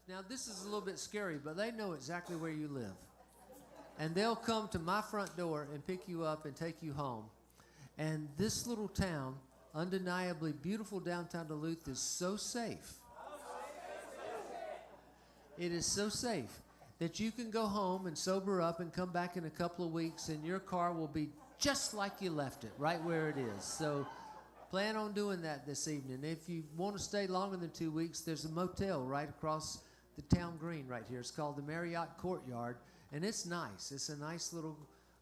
Now, this is a little bit scary, but they know exactly where you live. And they'll come to my front door and pick you up and take you home. And this little town, undeniably beautiful downtown Duluth, is so safe. It is so safe that you can go home and sober up and come back in a couple of weeks, and your car will be just like you left it, right where it is. So plan on doing that this evening. If you want to stay longer than 2 weeks, there's a motel right across the town green right here. It's called the Marriott Courtyard, and it's nice. It's a nice little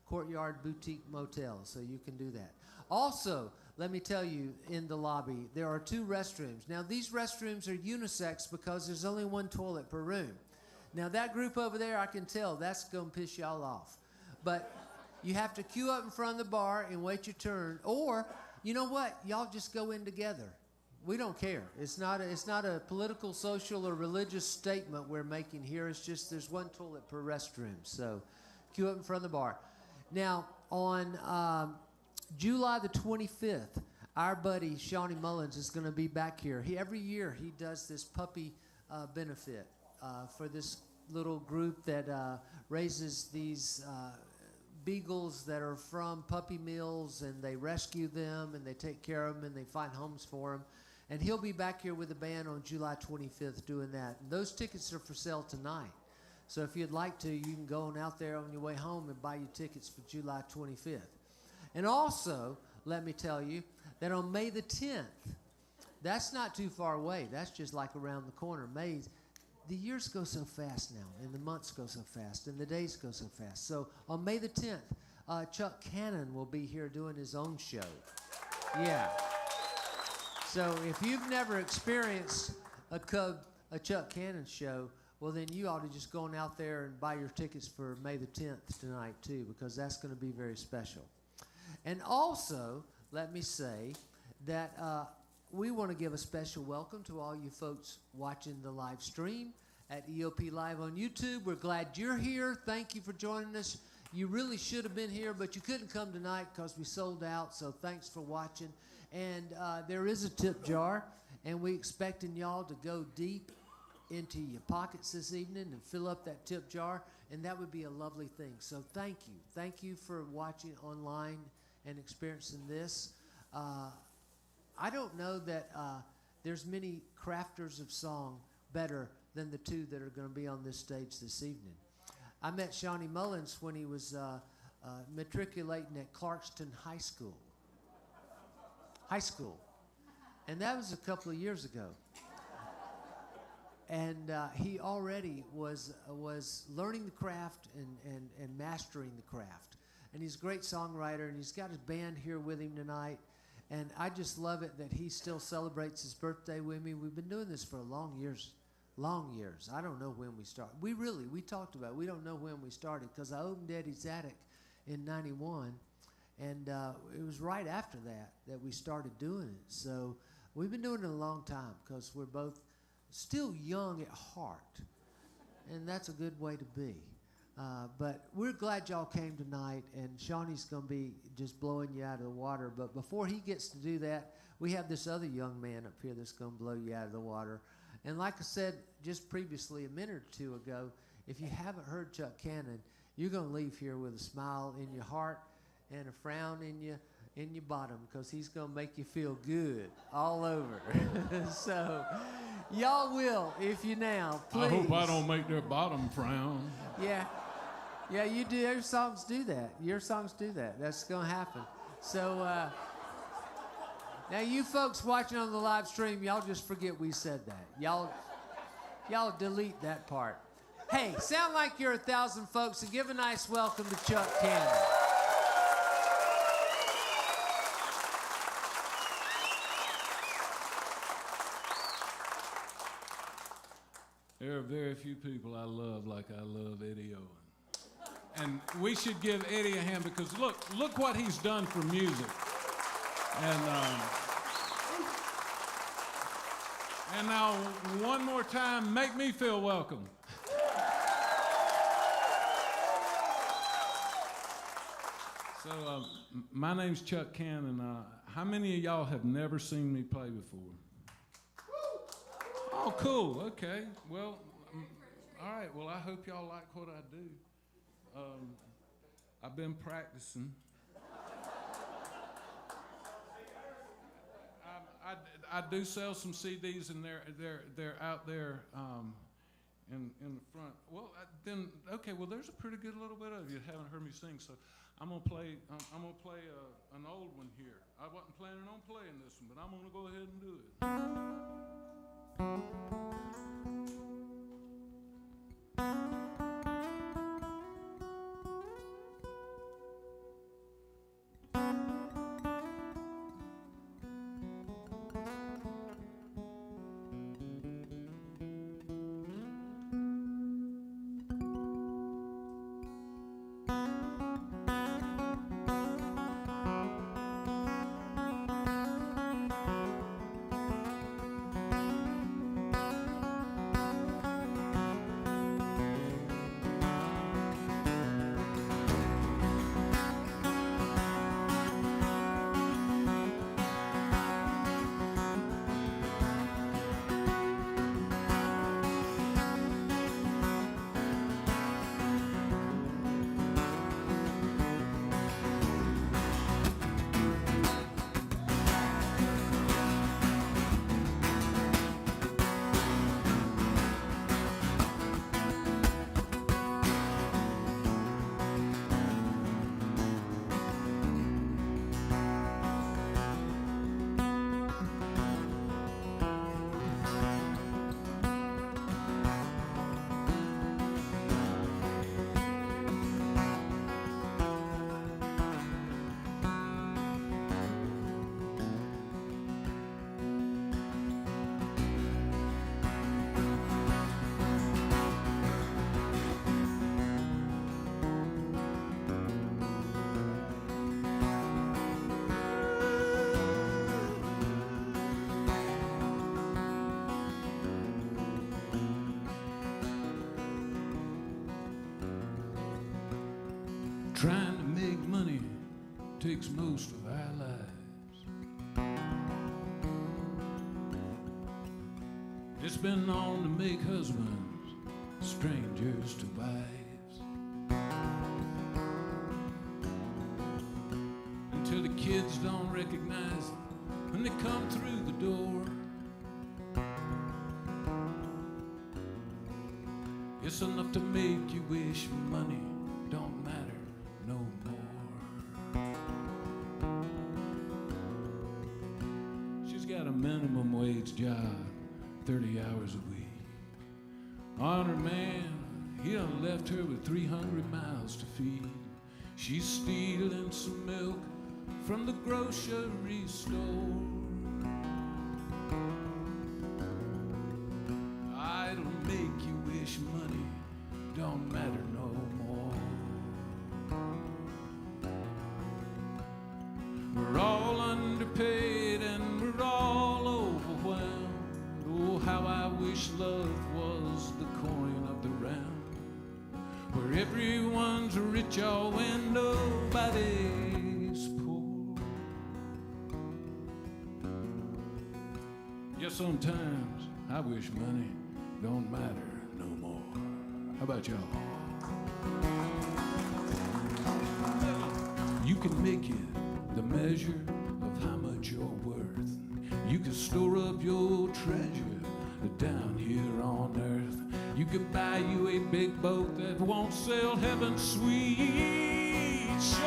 courtyard boutique motel, so you can do that. Also, let me tell you, in the lobby, there are 2 restrooms. Now, these restrooms are unisex because there's only 1 toilet per room. Now, that group over there, I can tell, that's going to piss y'all off. But you have to queue up in front of the bar and wait your turn. Or, you know what? Y'all just go in together. We don't care. It's not a political, social, or religious statement we're making here. It's just there's 1 toilet per restroom. So queue up in front of the bar. Now, on July the 25th, our buddy, Shawn MULLINS, is going to be back here. Every year he does this puppy benefit for this little group that raises these beagles that are from puppy mills, and they rescue them, and they take care of them, and they find homes for them. And he'll be back here with the band on July 25th doing that. And those tickets are for sale tonight. So if you'd like to, you can go on out there on your way home and buy your tickets for July 25th. And also, let me tell you that on May the 10th, that's not too far away. That's just like around the corner. The years go so fast now, and the months go so fast, and the days go so fast. So on May the 10th, Chuck Cannon will be here doing his own show. Yeah. So if you've never experienced a Chuck Cannon show, well, then you ought to just go on out there and buy your tickets for May the 10th tonight, too, because that's going to be very special. And also, let me say that we want to give a special welcome to all you folks watching the live stream at EOP Live on YouTube. We're glad you're here. Thank you for joining us. You really should have been here, but you couldn't come tonight because we sold out, so thanks for watching. And there is a tip jar, and we expecting y'all to go deep into your pockets this evening and fill up that tip jar, and that would be a lovely thing. So thank you. Thank you for watching online and experiencing this. I don't know that there's many crafters of song better than the 2 that are going to be on this stage this evening. I met Shawn MULLINS when he was matriculating at Clarkston High School. And that was a couple of years ago. And he already was learning the craft and mastering the craft. And he's a great songwriter, and he's got his band here with him tonight. And I just love it that he still celebrates his birthday with me. We've been doing this for long years. I don't know when we started. We talked about it. We don't know when we started because I opened Eddie's Attic in 91. And it was right after that we started doing it. So we've been doing it a long time because we're both still young at heart. And that's a good way to be. But we're glad y'all came tonight, and Shawnee's going to be just blowing you out of the water. But before he gets to do that, we have this other young man up here that's going to blow you out of the water. And like I said just previously, a minute or 2 ago, if you haven't heard Chuck Cannon, you're going to leave here with a smile in your heart and a frown in your bottom, because he's going to make you feel good all over. So y'all will, if you now, please. I hope I don't make their bottom frown. Yeah, you do. Your songs do that. That's going to happen. So now you folks watching on the live stream, y'all just forget we said that. Y'all delete that part. Hey, sound like you're 1,000 folks, and give a nice welcome to Chuck Cannon. There are very few people I love like I love Eddie Owen. And we should give Eddie a hand, because look what he's done for music. And now, one more time, make me feel welcome. So, my name's Chuck Cannon. How many of y'all have never seen me play before? Oh, cool. Okay. Well, All right, well, I hope y'all like what I do. I've been practicing. I do sell some CDs, and they're out there in the front. Well, well, there's a pretty good little bit of you that haven't heard me sing, so I'm gonna play an old one here. I wasn't planning on playing this one, but I'm gonna go ahead and do it. Trying to make money takes most of our lives. It's been known to make husbands strangers to wives, until the kids don't recognize it when they come through the door. It's enough to make you wish money don't matter no more. She's got a minimum wage job, 30 hours a week. On her man, he done left her with 300 miles to feed. She's stealing some milk from the grocery store. It'll make you wish money don't matter no more. We're all underpaid and we're all overwhelmed. Oh, how I wish love was the coin of the realm, where everyone's rich all and nobody's poor. Yeah, sometimes I wish money don't matter no more. How about y'all? You can make it the measure of how much you're worth. You can store up your treasure down here on earth. You could buy you a big boat that won't sail heaven's sweet shore.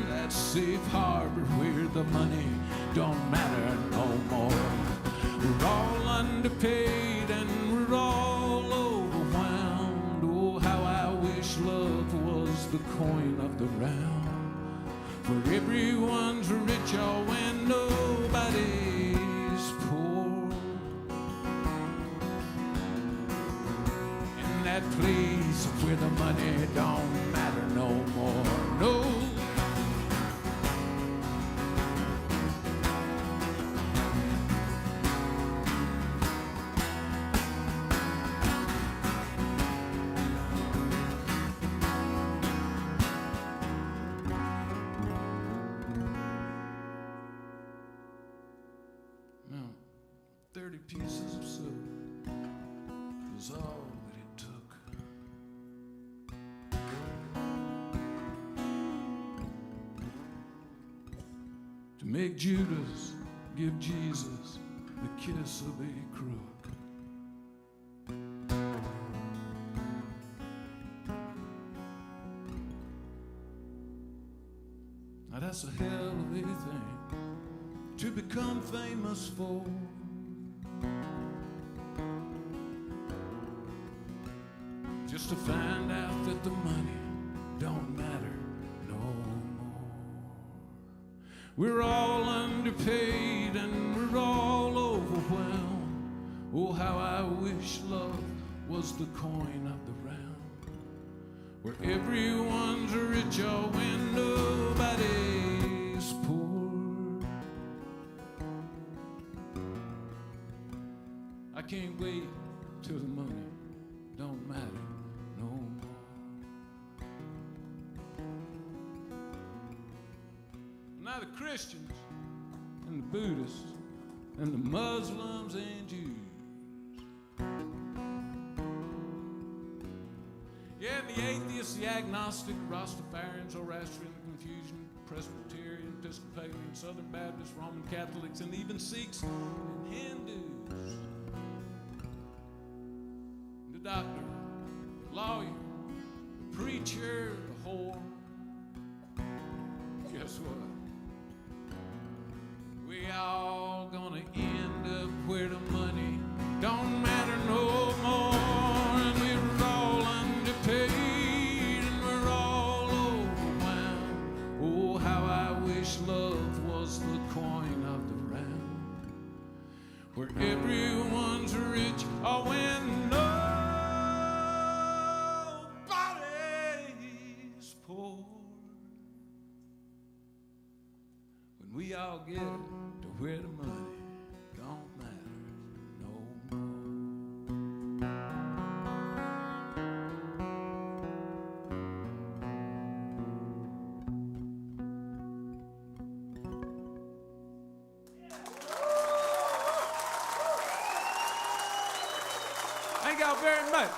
That safe harbor where the money don't matter no more. We're all underpaid and we're all overwhelmed. Oh, how I wish love was the coin of the realm, where everyone's rich all when nobody's poor. In that place where the money don't matter no more. No. Now, 30 people pieces of silver was all that it took. To make Judas give Jesus the kiss of a crook. Now that's a hell of a thing to become famous for. Just to find out that the money don't matter no more. We're all underpaid and we're all overwhelmed. Oh, how I wish love was the coin of the realm, where everyone's rich or when nobody's poor. I can't wait till the money don't matter no more. Now the Christians and the Buddhists and the Muslims and Jews, yeah, and the atheists, the agnostic, Rastafarians, Zoroastrian, Confucian, Presbyterian, Episcopalian, Southern Baptists, Roman Catholics, and even Sikhs and Hindus. The doctor, the lawyer, the preacher, the whore. Guess what? We all gonna end up where the money don't matter no more, and we're all underpaid and we're all overwhelmed. Oh, how I wish love was the coin of the realm, where everyone's rich or when nobody's poor. When we all get to where the money don't matter no more. Thank y'all very much.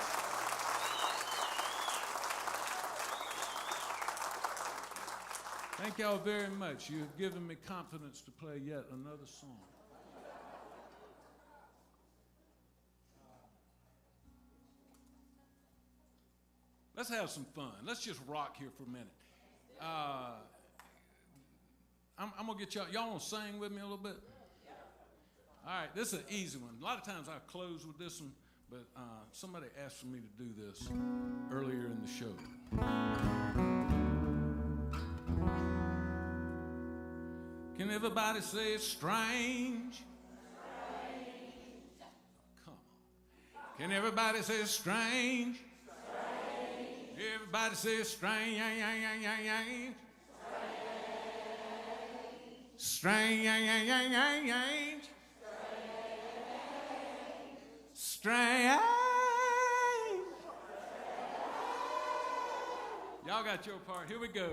Thank y'all very much. You have given me confidence to play yet another song. Let's have some fun. Let's just rock here for a minute. I'm gonna get y'all wanna sing with me a little bit? All right, this is an easy one. A lot of times I close with this one, but somebody asked for me to do this earlier in the show. Can everybody say it's strange? Come on. Can everybody say it's strange? Everybody say it's strange. Strange. Strange. Y'all got your part. Here we go.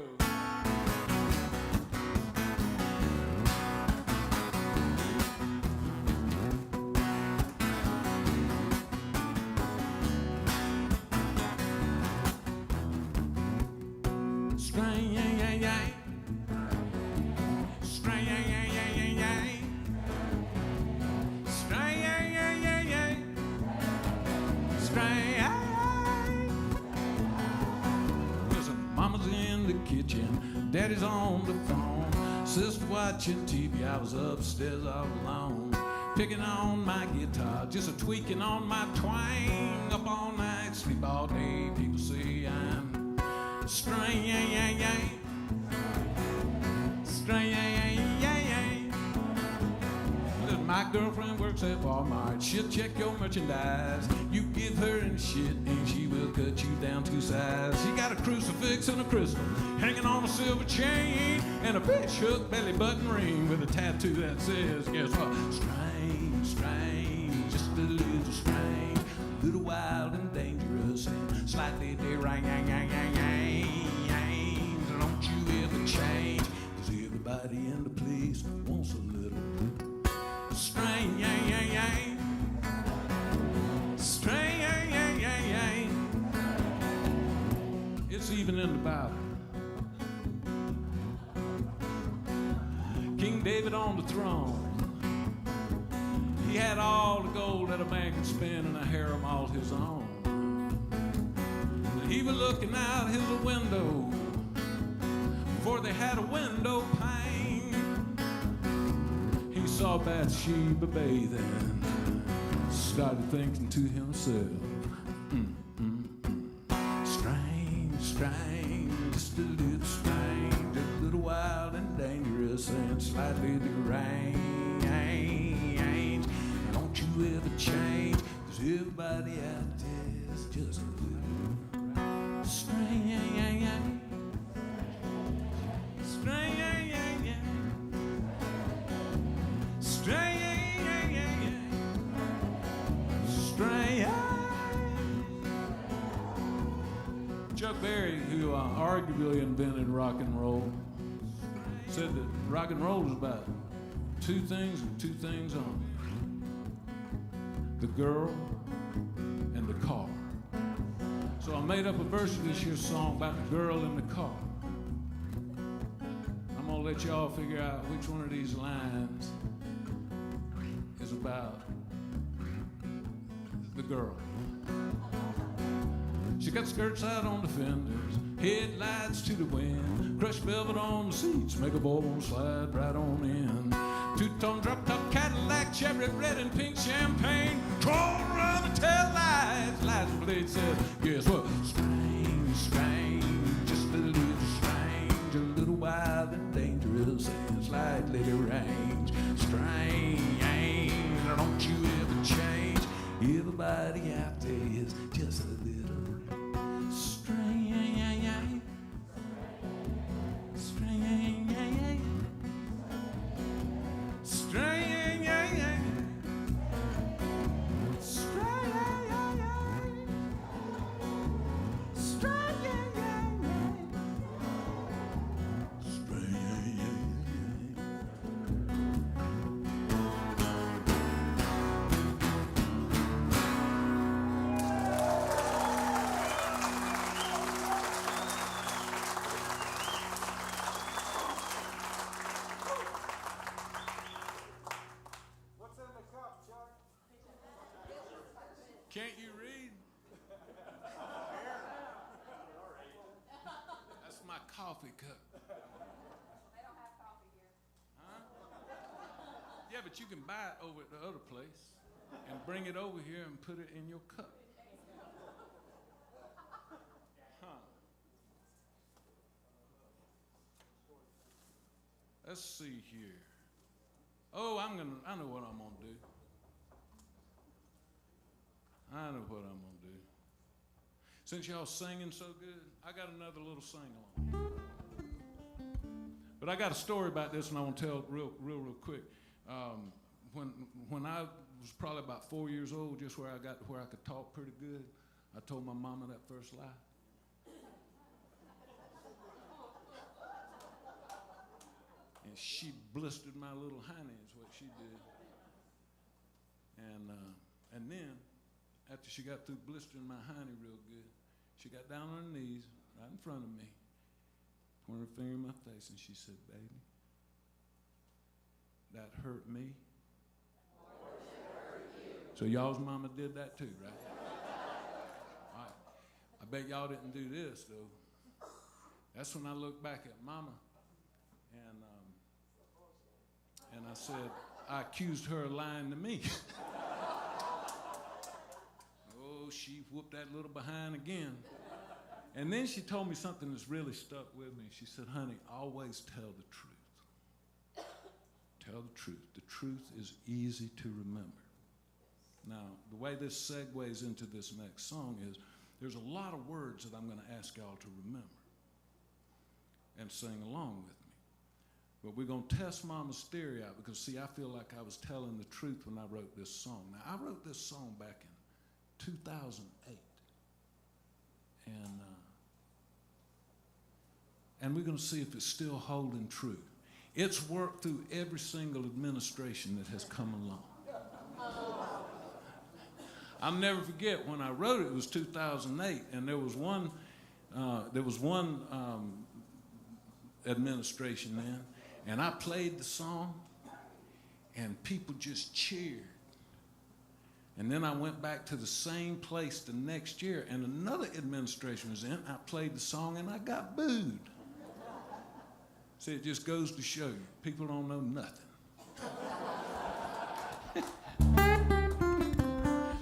Daddy's on the phone, sister watching TV. I was upstairs all alone, picking on my guitar, just a tweaking on my twang. Up all night, sleep all day. People say I'm strange. My girlfriend works at Walmart. She'll check your merchandise. You give her any shit and she will cut you down to size. She got a crucifix and a crystal hanging on a silver chain, and a fish hook belly button ring with a tattoo that says, guess what? Strange, just a little strange, a little wild and dangerous and slightly deranged. Don't you ever change, 'cause everybody in the place wants a little strange. even in the Bible. King David on the throne, he had all the gold that a man could spend in a harem all his own. But he was looking out his window before they had a window pane. He saw Bathsheba bathing, started thinking to himself, strange, strange, just a little strange, a little wild and dangerous and slightly deranged. Don't you ever change, 'cause everybody out there is just a little strange. Chuck Berry, who arguably invented rock and roll, said that rock and roll is about two things and two things only: the girl and the car. So I made up a verse of this year's song about the girl and the car. I'm gonna let y'all figure out which one of these lines is about the girl. She got skirts out on the fenders, headlights to the wind, crushed velvet on the seats, make a boy wanna slide right on in. Two-tone drop-top Cadillac, Chevrolet red and pink champagne, crawl around the tail lights, license plate says, guess what? Strange, strange, just a little strange, a little wild and dangerous and slightly deranged. Strange, don't you ever change, everybody out there is just a little Can't you read? That's my coffee cup. They don't have coffee here. Huh? Yeah, but you can buy it over at the other place and bring it over here and put it in your cup. Huh. Let's see here. Oh, I know what I'm gonna do. I know what I'm gonna do. Since y'all singing so good, I got another little sing-along. But I got a story about this, and I want to tell it real quick. When I was probably about 4 years old, just where I got to where I could talk pretty good, I told my mama that first lie. And she blistered my little hiney is what she did. And then, after she got through blistering my hiney real good, she got down on her knees right in front of me, pointed her finger in my face, and she said, "Baby, that hurt me." So y'all's mama did that too, right? All right. I bet y'all didn't do this, though. That's when I look back at mama, and I said, I accused her of lying to me. Oh, she whooped that little behind again. And then she told me something that's really stuck with me. She said, "Honey, always tell the truth. Tell the truth. The truth is easy to remember." Now, the way this segues into this next song is there's a lot of words that I'm going to ask y'all to remember and sing along with me. But we're going to test Mama's theory out because, see, I feel like I was telling the truth when I wrote this song. Now, I wrote this song back in 2008. And we're going to see if it's still holding true. It's worked through every single administration that has come along. I'll never forget when I wrote it, it was 2008, and there was one there was one administration then, and I played the song, and people just cheered. And then I went back to the same place the next year, and another administration was in. I played the song, and I got booed. See, it just goes to show you, people don't know nothing.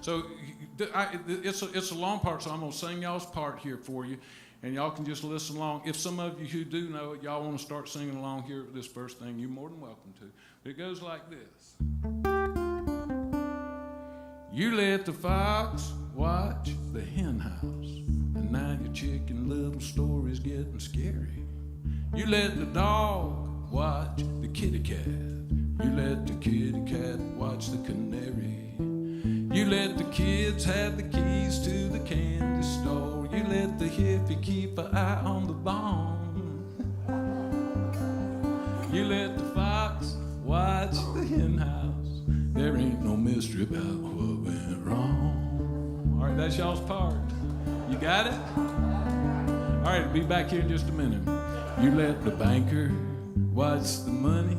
So it's a long part, so I'm going to sing y'all's part here for you, and y'all can just listen along. If some of you who do know it, y'all want to start singing along here with this first thing, you're more than welcome to. But it goes like this. You let the fox watch the hen house, and now your chicken little story's getting scary. You let the dog watch the kitty cat. You let the kitty cat watch the canary. You let the kids have the keys to the candy store. You let the hippie keep an eye on the bone. You let the fox watch the hen house. There ain't no mystery about what went wrong. All right, that's y'all's part. You got it? All right, be back here in just a minute. You let the banker watch the money,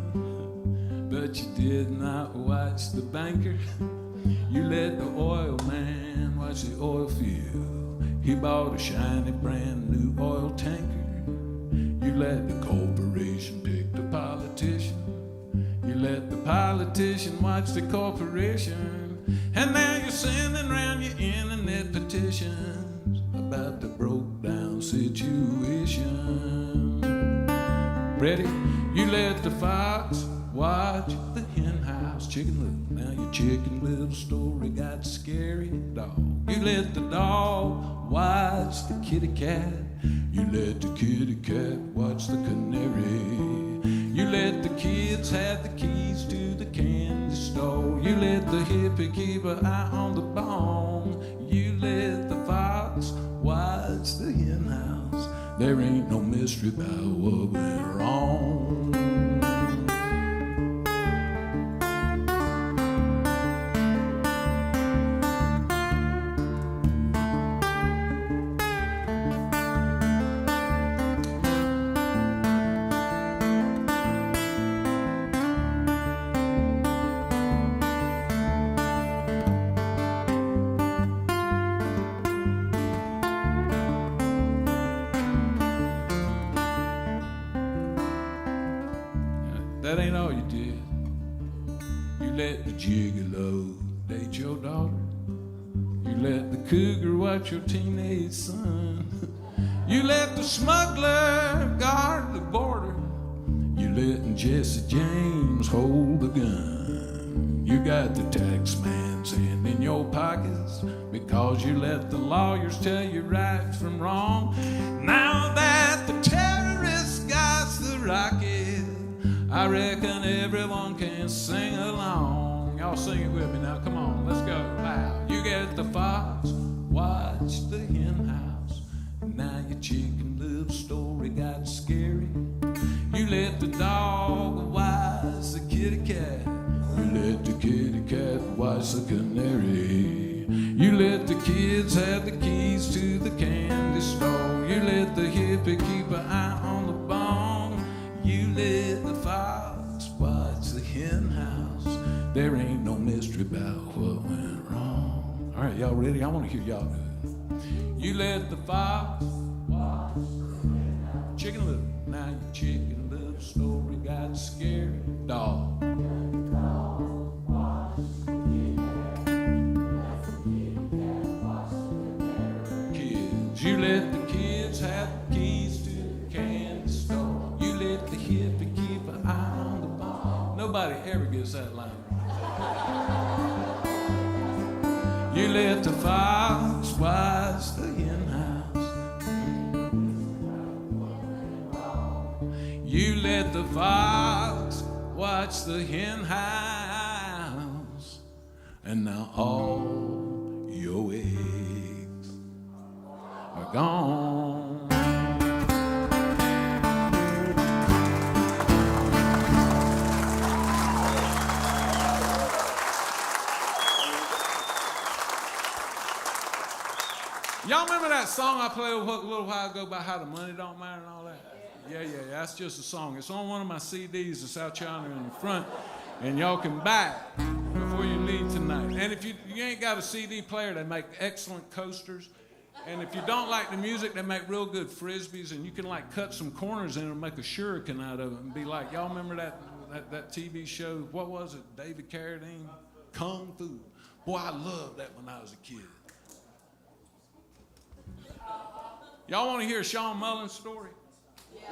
but you did not watch the banker. You let the oil man watch the oil field. He bought a shiny brand new oil tanker. You let the corporation pick the politician. You let the politician watch the corporation. And now you're sending around your internet petitions about the broke down situation. Ready? You let the fox watch the hen house. Chicken Little. Now your Chicken Little story got scary, dog. You let the dog watch the kitty cat. You let the kitty cat watch the canary. You let the kids have the keys to the candy store. You let the hippie keep an eye on the bone. You let the fox watch the hen house. There ain't no mystery about what went wrong. That ain't all you did. You let the gigolo date your daughter. You let the cougar watch your teenage son. You let the smuggler guard the border. You letting Jesse James hold the gun. You got the tax man's hand in your pockets because you let the lawyers tell you right from wrong. Now that the terrorists got the rocket, I reckon everyone can sing along. Y'all sing it with me now. Come on, let's go. Loud. You get the fox, watch the hen house. Now your Chicken Little story got scary. You let the dog watch the kitty cat. You let the kitty cat watch the canary. You let the kids have the keys to the candy store. You let the hippie keep an eye on the bone. You let the fox watch the hen house. There ain't no mystery about what went wrong. All right, y'all ready? I want to hear y'all do it. You let the fox watch the hen house. Chicken Little. Now your Chicken Little story got scary. Dog. Kids. You let the kids have the keys to the candy store. You let the hippie keep an eye on the ball. Nobody ever gets that line. You let the fox watch the hen house. You let the fox watch the hen house. And now all your eggs are gone. Y'all remember that song I played a little while ago about how the money don't matter and all that? Yeah. That's just a song. It's on one of my CDs that's out yonder in the front, and y'all can buy it before you leave tonight. And if you ain't got a CD player, they make excellent coasters. And if you don't like the music, they make real good frisbees, and you can like cut some corners in it and make a shuriken out of it and be like, y'all remember that TV show? What was it? David Carradine? Kung Fu. Boy, I loved that when I was a kid. Y'all want to hear Shawn Mullin's story? Yeah.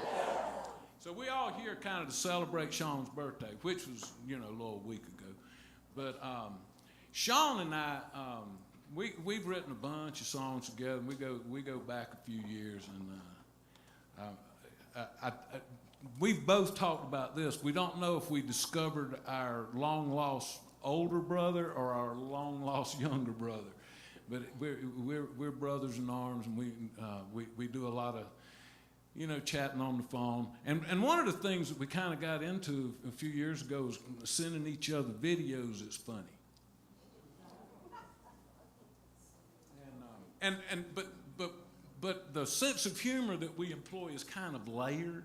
So we all here kind of to celebrate Shawn's birthday, which was, a little week ago. But Shawn and I, we've written a bunch of songs together. We go back a few years, and we've both talked about this. We don't know if we discovered our long lost older brother or our long lost younger brother. But we're brothers in arms, and we do a lot of, chatting on the phone. And one of the things that we kind of got into a few years ago was sending each other videos that's funny. But the sense of humor that we employ is kind of layered.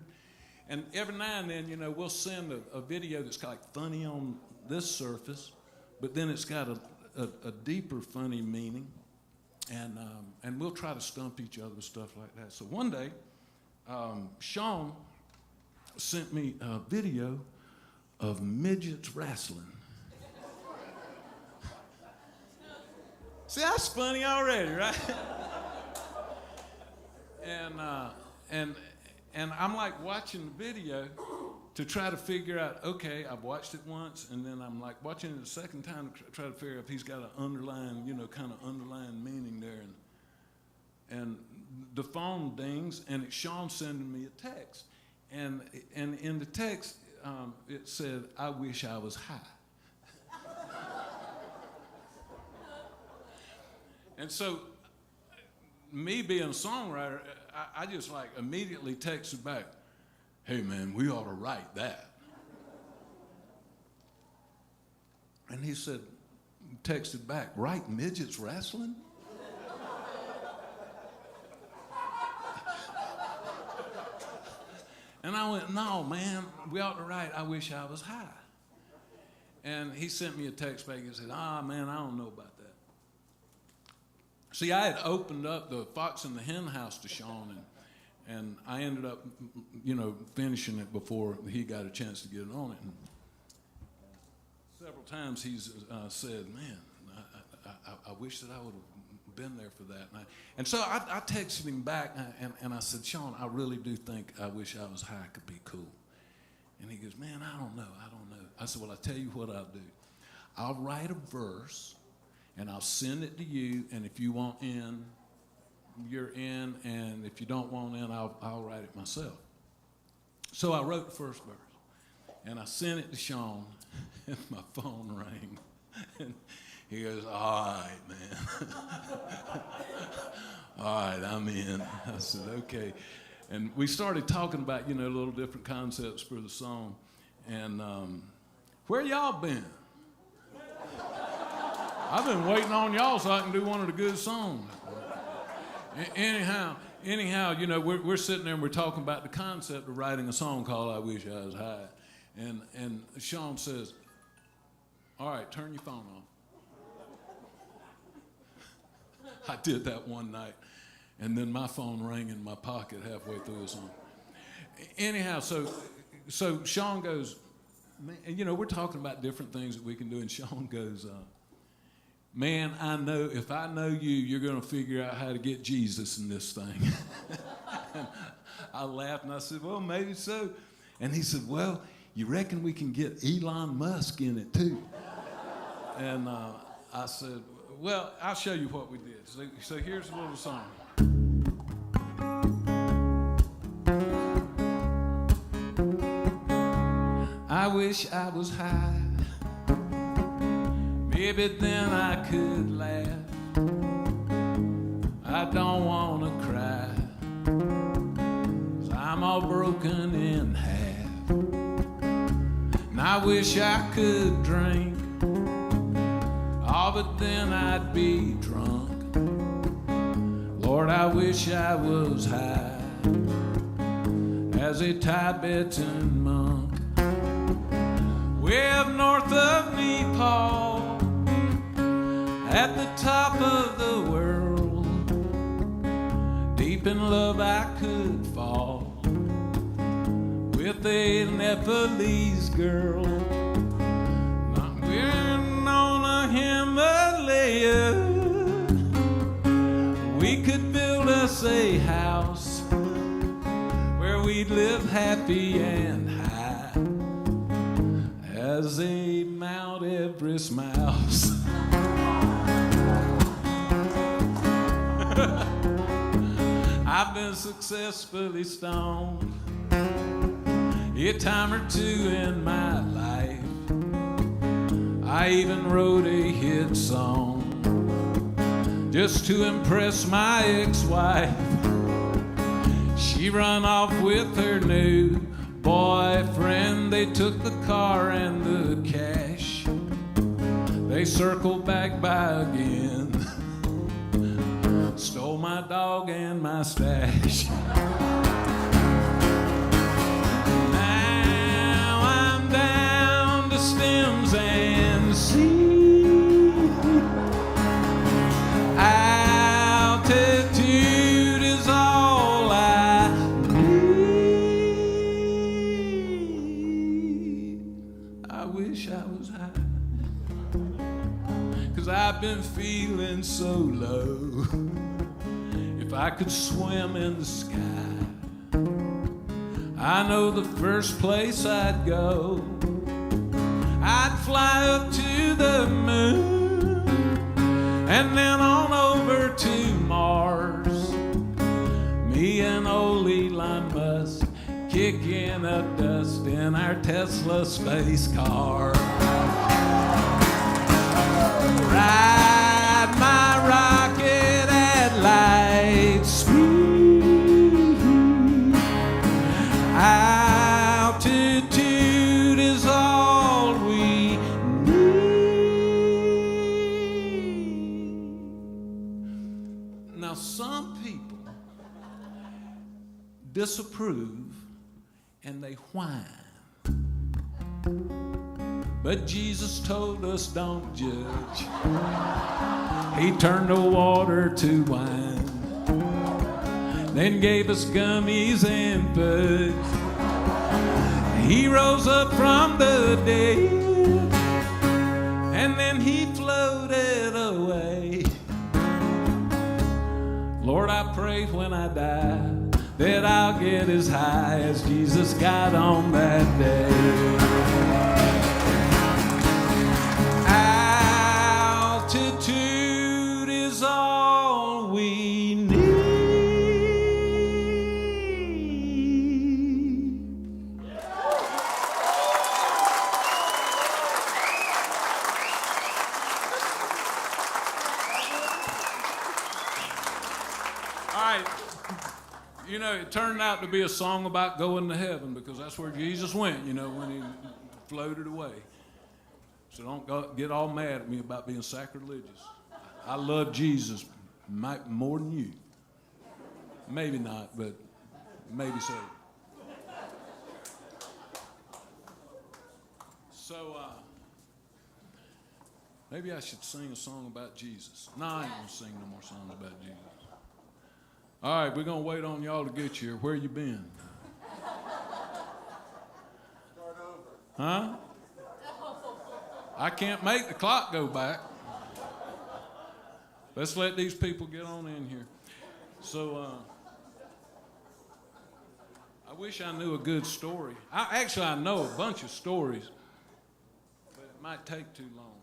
And every now and then, we'll send a video that's kind of like funny on this surface, but then it's got a deeper funny meaning, and we'll try to stump each other with stuff like that. So one day, Shawn sent me a video of midgets wrestling. See, that's funny already, right? And I'm like watching the video to try to figure out, okay, I've watched it once, and then I'm like watching it a second time to try to figure out if he's got an underlying, kind of underlying meaning there. And the phone dings, and it's Shawn sending me a text. And in the text, it said, "I wish I was high." And so, me being a songwriter, I just like immediately texted back, "Hey man, we ought to write that." And he said, texted back, "Write midgets wrestling?" And I went, "No man, we ought to write I Wish I Was High." And he sent me a text back and said, man, I don't know about that. See, I had opened up the Fox and the Hen House to Shawn, and I ended up, finishing it before he got a chance to get it on it. And several times he's said, "Man, I wish that I would have been there for that." And so I texted him back, and I said, "Shawn, I really do think I Wish I Was High could be cool." And he goes, "Man, I don't know. I said, "Well, I'll tell you what I'll do. I'll write a verse, and I'll send it to you, and if you want in, you're in, and if you don't want in, I'll write it myself." So I wrote the first verse, and I sent it to Shawn, and my phone rang, and he goes, "All right, man." "All right, I'm in." I said, "Okay." And we started talking about, little different concepts for the song, and where y'all been? I've been waiting on y'all so I can do one of the good songs. Anyhow, we're sitting there and we're talking about the concept of writing a song called "I Wish I Was High." And Shawn says, "All right, turn your phone off." I did that one night, and then my phone rang in my pocket halfway through the song. Anyhow, so Shawn goes, "Man," we're talking about different things that we can do, and Shawn goes, "Man, I know if I know you, you're going to figure out how to get Jesus in this thing." And I laughed and I said, "Well, maybe so." And he said, "Well, you reckon we can get Elon Musk in it too?" And I said, "Well, I'll show you what we did." So here's a little song. I wish I was high. Maybe then I could laugh. I don't want to cry, 'cause I'm all broken in half. And I wish I could drink, but then I'd be drunk. Lord, I wish I was high as a Tibetan monk, way up north of Nepal, at the top of the world. Deep in love I could fall with a Nepalese girl. We're on a Himalaya. We could build us a house where we'd live happy and high as a Mount Everest mouse. I've been successfully stoned a time or two in my life. I even wrote a hit song just to impress my ex-wife. She run off with her new boyfriend. They took the car and the cash. They circled back by again, stole my dog and my stash. Now I'm down to stems and seed. Altitude is all I need. I wish I was high, 'cause I've been feeling so low. If I could swim in the sky, I know the first place I'd go. I'd fly up to the moon and then on over to Mars. Me and old Elon Musk kicking up dust in our Tesla space car. Ride my rocket at light speed. Altitude is all we need. Now, some people disapprove and they whine. But Jesus told us don't judge. He turned the water to wine, then gave us gummies and fudge. He rose up from the dead, and then he floated away. Lord, I pray when I die that I'll get as high as Jesus got on that day. Altitude is all we need. All right. You know, it turned out to be a song about going to heaven, because that's where Jesus went, you know, when he floated away. So don't get all mad at me about being sacrilegious. I love Jesus more than you. Maybe not, but maybe so. So maybe I should sing a song about Jesus. No, I ain't gonna sing no more songs about Jesus. All right, we're gonna wait on y'all to get here. Where you been? Start over. Huh? I can't make the clock go back. Let's let these people get on in here. So, I wish I knew a good story. I know a bunch of stories, but it might take too long.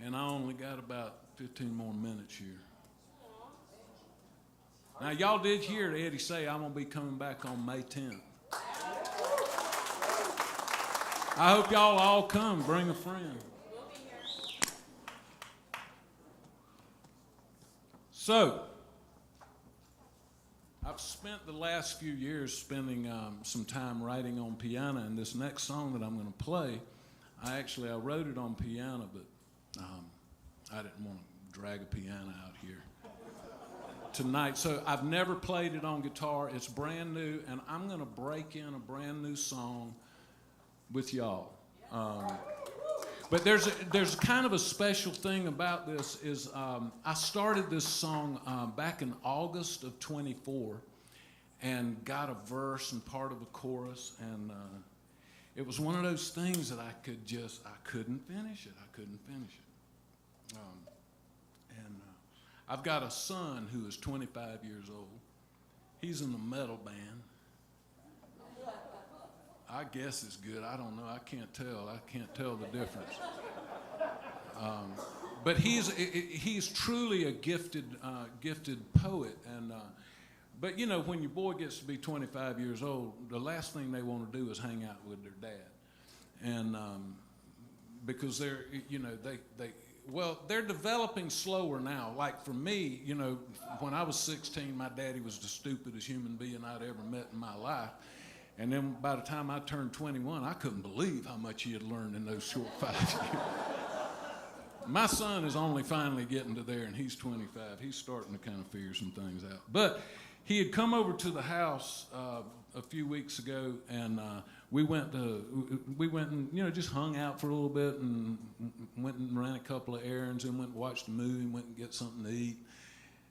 And I only got about 15 more minutes here. Now, y'all did hear Eddie say I'm going to be coming back on May 10th. I hope y'all all come. Bring a friend. So, I've spent the last few years spending some time writing on piano, and this next song that I'm going to play, I wrote it on piano, but I didn't want to drag a piano out here. tonight. So I've never played it on guitar. It's brand new, and I'm going to break in a brand new song with y'all. But there's kind of a special thing about this is I started this song back in August of 24 and got a verse and part of a chorus, and it was one of those things that I couldn't finish it. I've got a son who is 25 years old. He's in a metal band. I guess it's good. I don't know. I can't tell the difference. But he's truly a gifted poet. And but you know, when your boy gets to be 25 years old, the last thing they want to do is hang out with their dad, and because they're they're developing slower now. Like for me, you know, when I was 16, my daddy was the stupidest human being I'd ever met in my life. And then by the time I turned 21, I couldn't believe how much he had learned in those short 5 years. My son is only finally getting to there, and he's 25. He's starting to kind of figure some things out. But he had come over to the house a few weeks ago, and we went and just hung out for a little bit, and went and ran a couple of errands, and went and watched a movie, and went and get something to eat.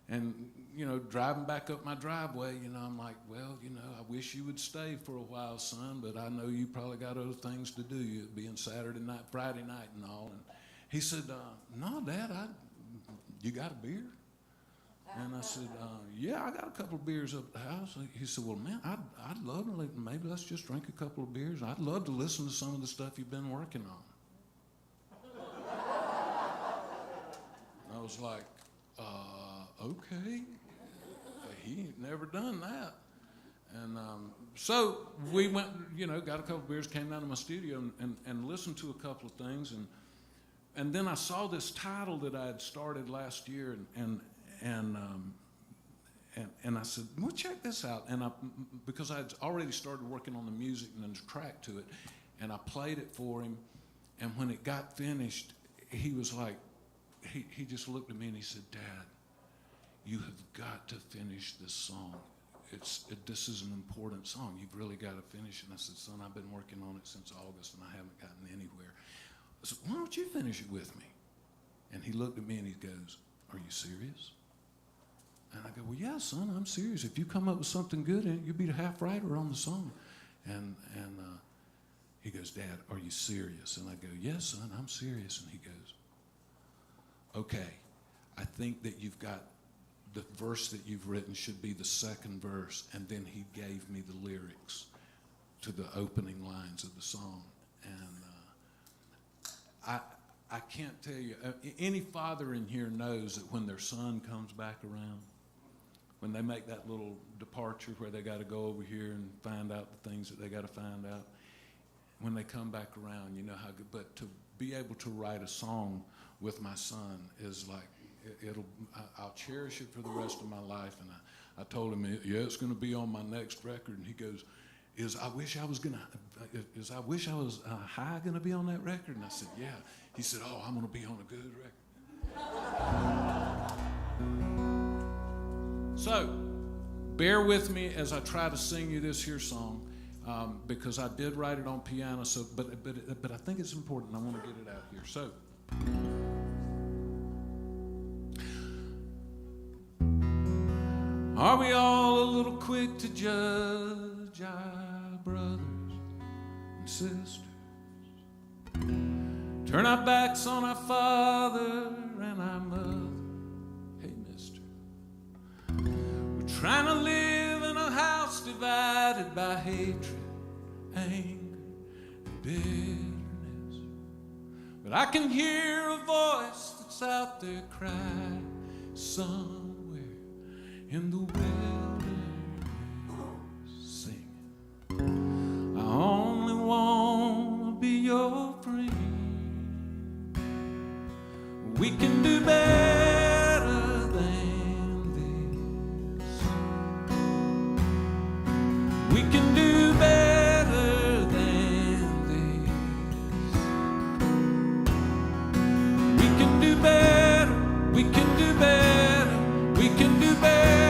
And, you know, driving back up my driveway, you know, I'm like, well, you know, I wish you would stay for a while, son, but I know you probably got other things to do, you being Saturday night, Friday night and all. And he said, no, Dad, you got a beer? And I said, yeah, I got a couple of beers up at the house. He said, well, man, I'd love to, maybe let's just drink a couple of beers. I'd love to listen to some of the stuff you've been working on. I was like, okay. He ain't never done that. And so we went, you know, got a couple of beers, came down to my studio and listened to a couple of things. And then I saw this title that I had started last year, and I said, well, check this out. And because I had already started working on the music and the track to it, and I played it for him. And when it got finished, he was like, he just looked at me and he said, Dad, you have got to finish this song. This is an important song. You've really got to finish it. And I said, son, I've been working on it since August, and I haven't gotten anywhere. I said, why don't you finish it with me? And he looked at me and he goes, are you serious? And I go, well, yeah, son, I'm serious. If you come up with something good, you'll be the half writer on the song. And he goes, Dad, are you serious? And I go, yes, son, I'm serious. And he goes, okay, I think that you've got the verse that you've written should be the second verse. And then he gave me the lyrics to the opening lines of the song. And I can't tell you, any father in here knows that when their son comes back around, when they make that little departure where they got to go over here and find out the things that they got to find out, when they come back around, you know how good. But to be able to write a song with my son is like, I'll cherish it for the rest of my life. And I told him, yeah, it's going to be on my next record. And he goes, Is I wish I was high going to be on that record? And I said, yeah. He said, oh, I'm going to be on a good record. So, bear with me as I try to sing you this here song, because I did write it on piano. So, but I think it's important. I want to get it out here. So. Are we all a little quick to judge our brothers and sisters? Turn our backs on our father and our mother. Hey, mister. We're trying to live in a house divided by hatred, anger, and bitterness. But I can hear a voice that's out there crying somewhere in the wilderness, singing, I only want to be your friend. We can do better than this. We can do better than this. We can do better. We can do better. We can do better.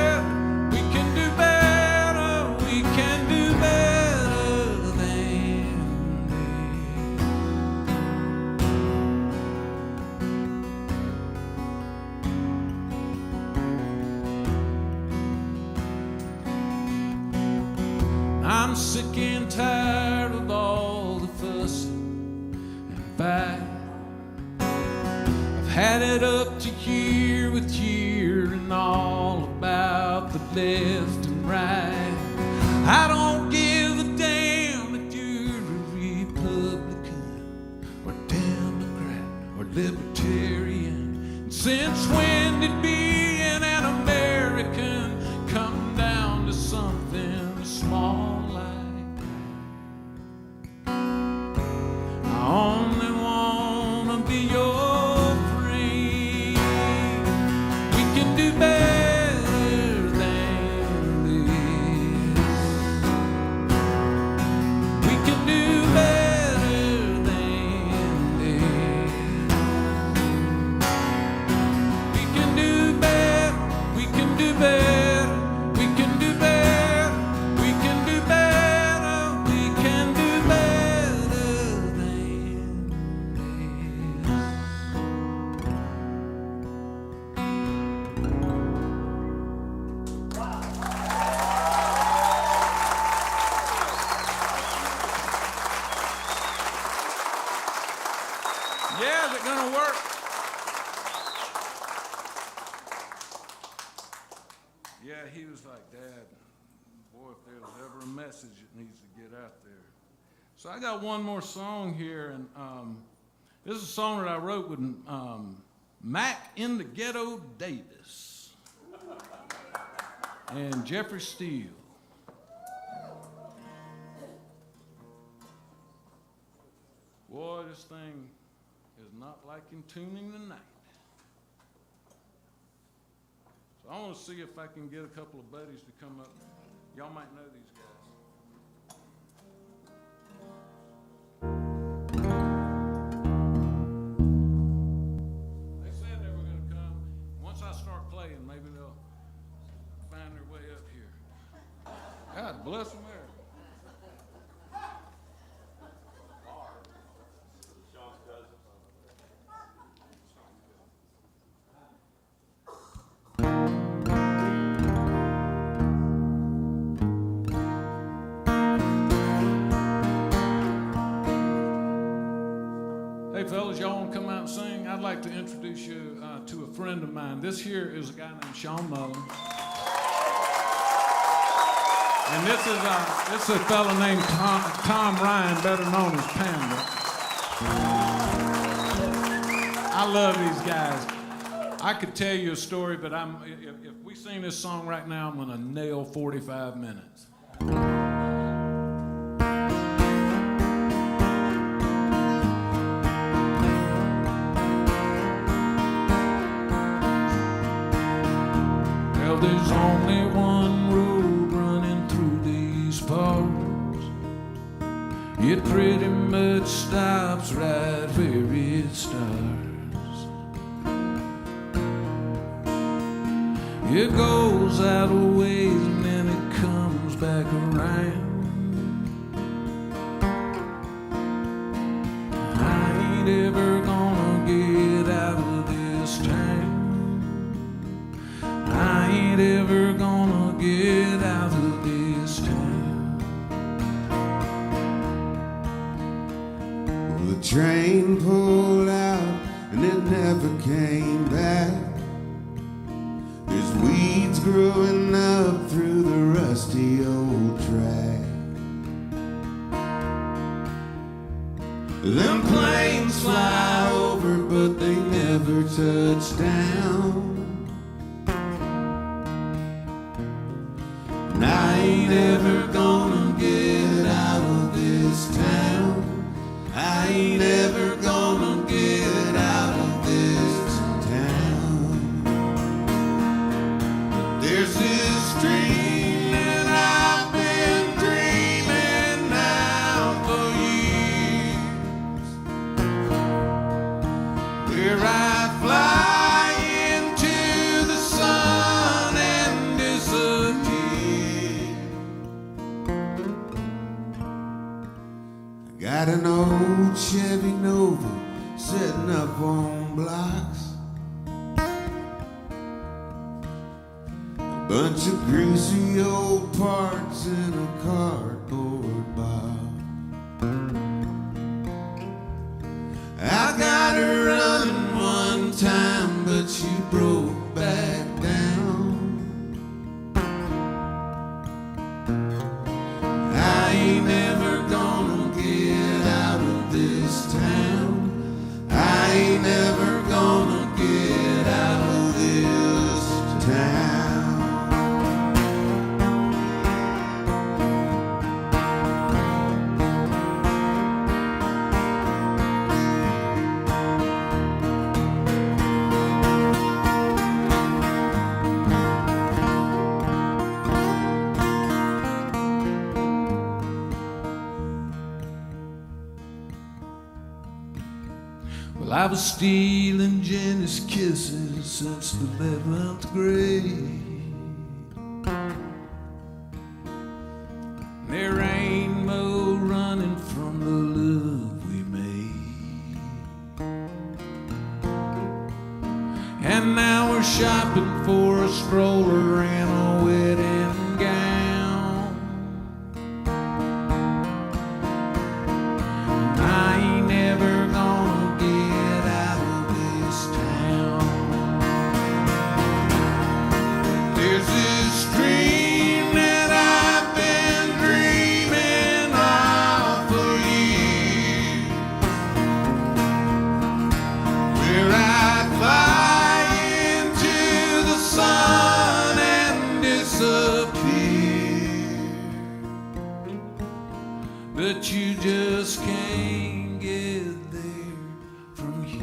I'm sick and tired of all the fuss and fight. I've had it up to year with year and all about the left and right. I don't give a damn if you're a Republican or Democrat or Libertarian. And since when did being an American come down to something small like that? I only wanna be your friend. We can do better than this. We can do better than this. We can do better. We can do better. We can do better. We can do better. We can do better than this. Yeah, is it gonna work? Yeah, he was like, Dad, boy, if there's ever a message, it needs to get out there. So I got one more song here, and this is a song that I wrote with Mac in the Ghetto Davis and Jeffrey Steele. Boy, this thing is not liking tuning tonight. So I want to see if I can get a couple of buddies to come up. Y'all might know these guys. They said they were going to come. Once I start playing, maybe they'll find their way up here. God bless America. Hey fellas, y'all want to come out and sing? I'd like to introduce you to a friend of mine. This here is a guy named Shawn Mullins. And this is a fella named Tom Ryan, better known as Panda. I love these guys. I could tell you a story, but if we sing this song right now, I'm gonna nail 45 minutes. Well, there's only one road running through these parts. It pretty much stops right where it starts. It goes out a ways and then it comes back around. I ain't ever gonna get out of this town. I ain't ever gonna get out of this town. The train pulled out and it never came back. There's weeds growing up through the rusty old track. Them planes fly over but they never touch down. And I ain't ever gonna get out of this town. I ain't ever gonna get out of this town. But there's this dream that I've been dreaming now for years, where I fly in bunch of greasy old parts in a cardboard box. I got her running one time, but she broke back down. I ain't never gonna get out of this town. I ain't never gonna get out of this town. Well, I was stealing Jenny's kisses since the 11th grade. There ain't no running from the love we made. And now we're shopping for a stroller and a wedding gown. And I ain't never gonna get out of this town. There's this dream that I've been dreaming of for years, where I fly into the sun and disappear, but you just can't get there from here.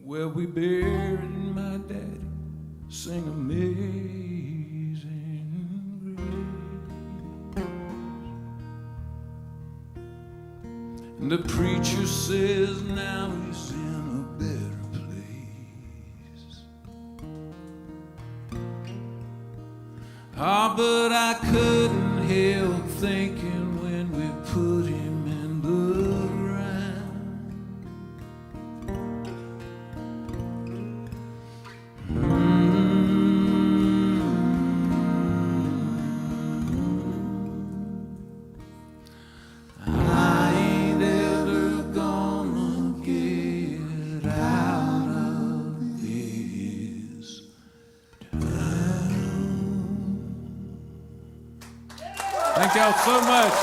Well, we buried my daddy, sing Amazing Grace. And the preacher says now he's in a better place. Ah, but I couldn't help thinking when we put him in the I ain't ever gonna get out of this town. Thank y'all so much.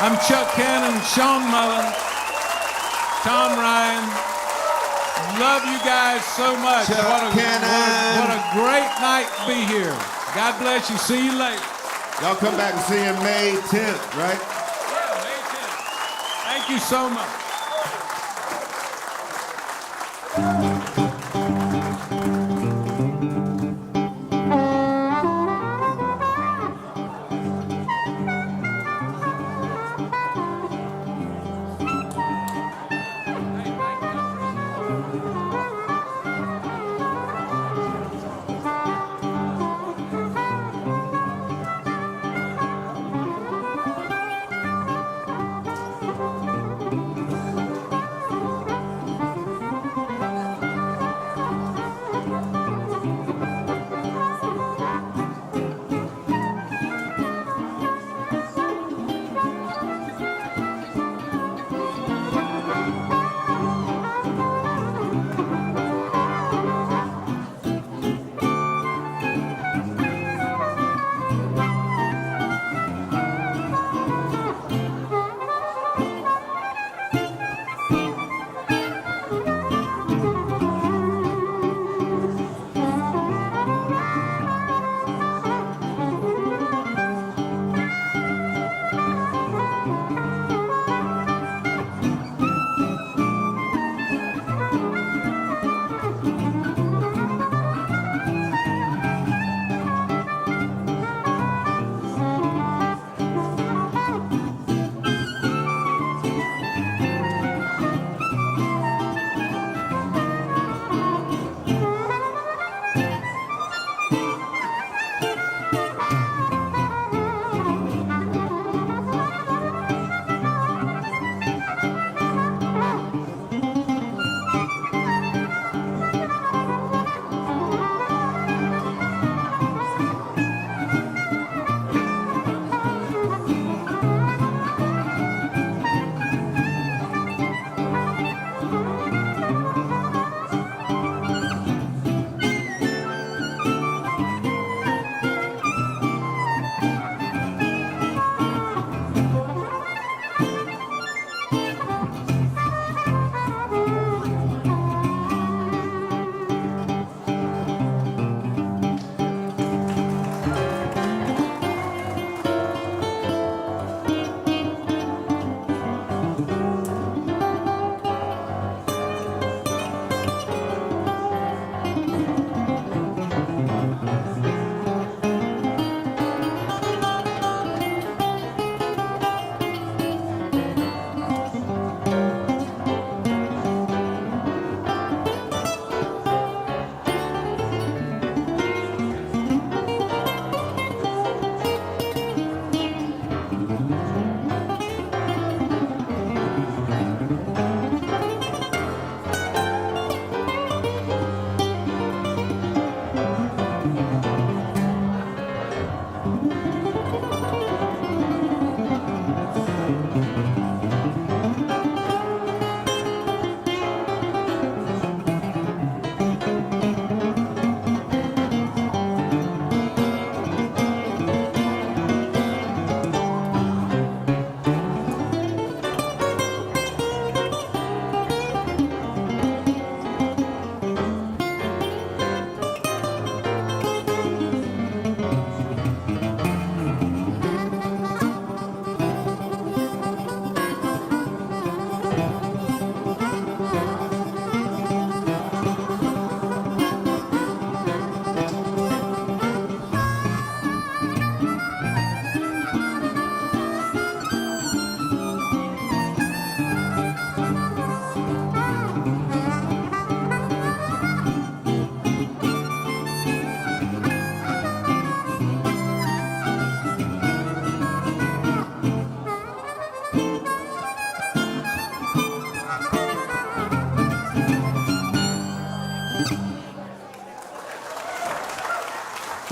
I'm Chuck Cannon, Shawn Mullins, Tom Ryan. Love you guys so much. Chuck Cannon. What a great night to be here. God bless you. See you later. Y'all come back and see him May 10th, right? Yeah, May 10th. Thank you so much.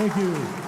Thank you.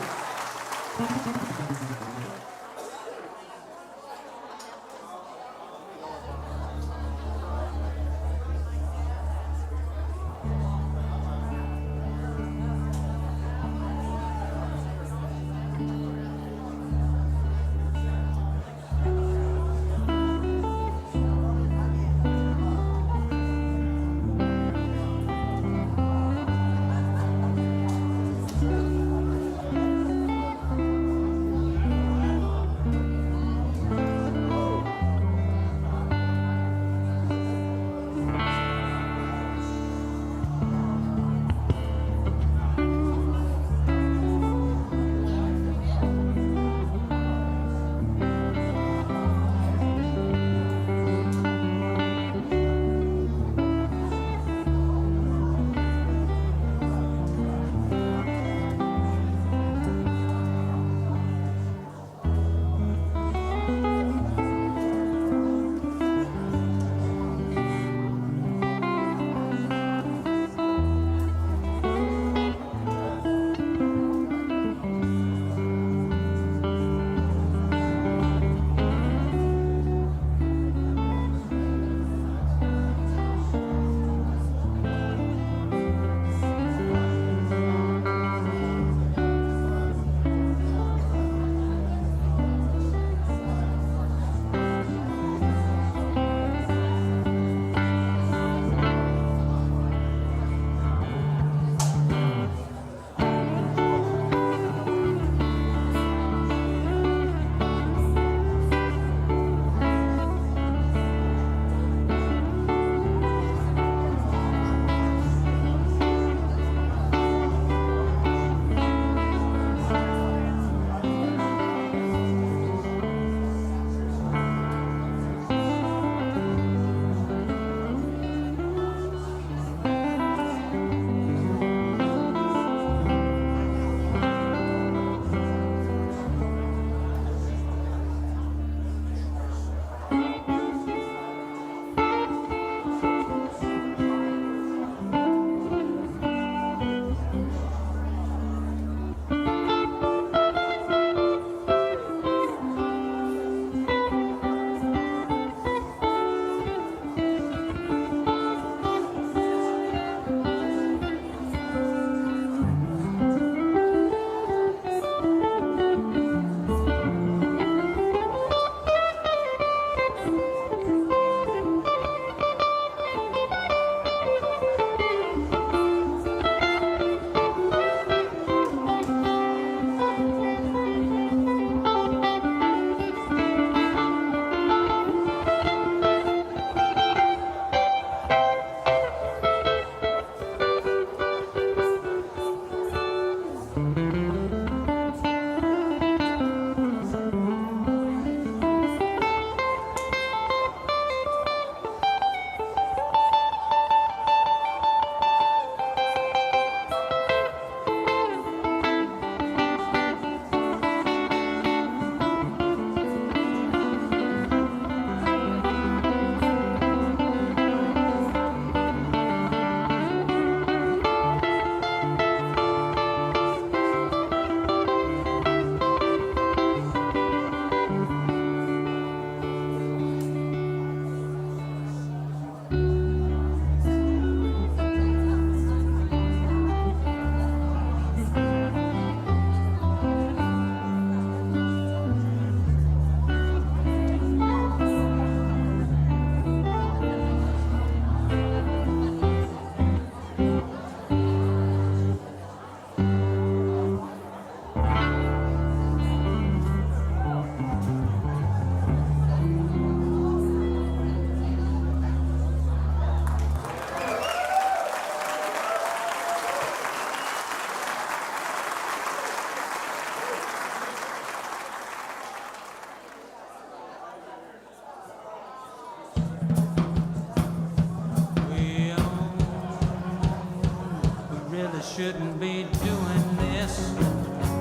shouldn't be doing this,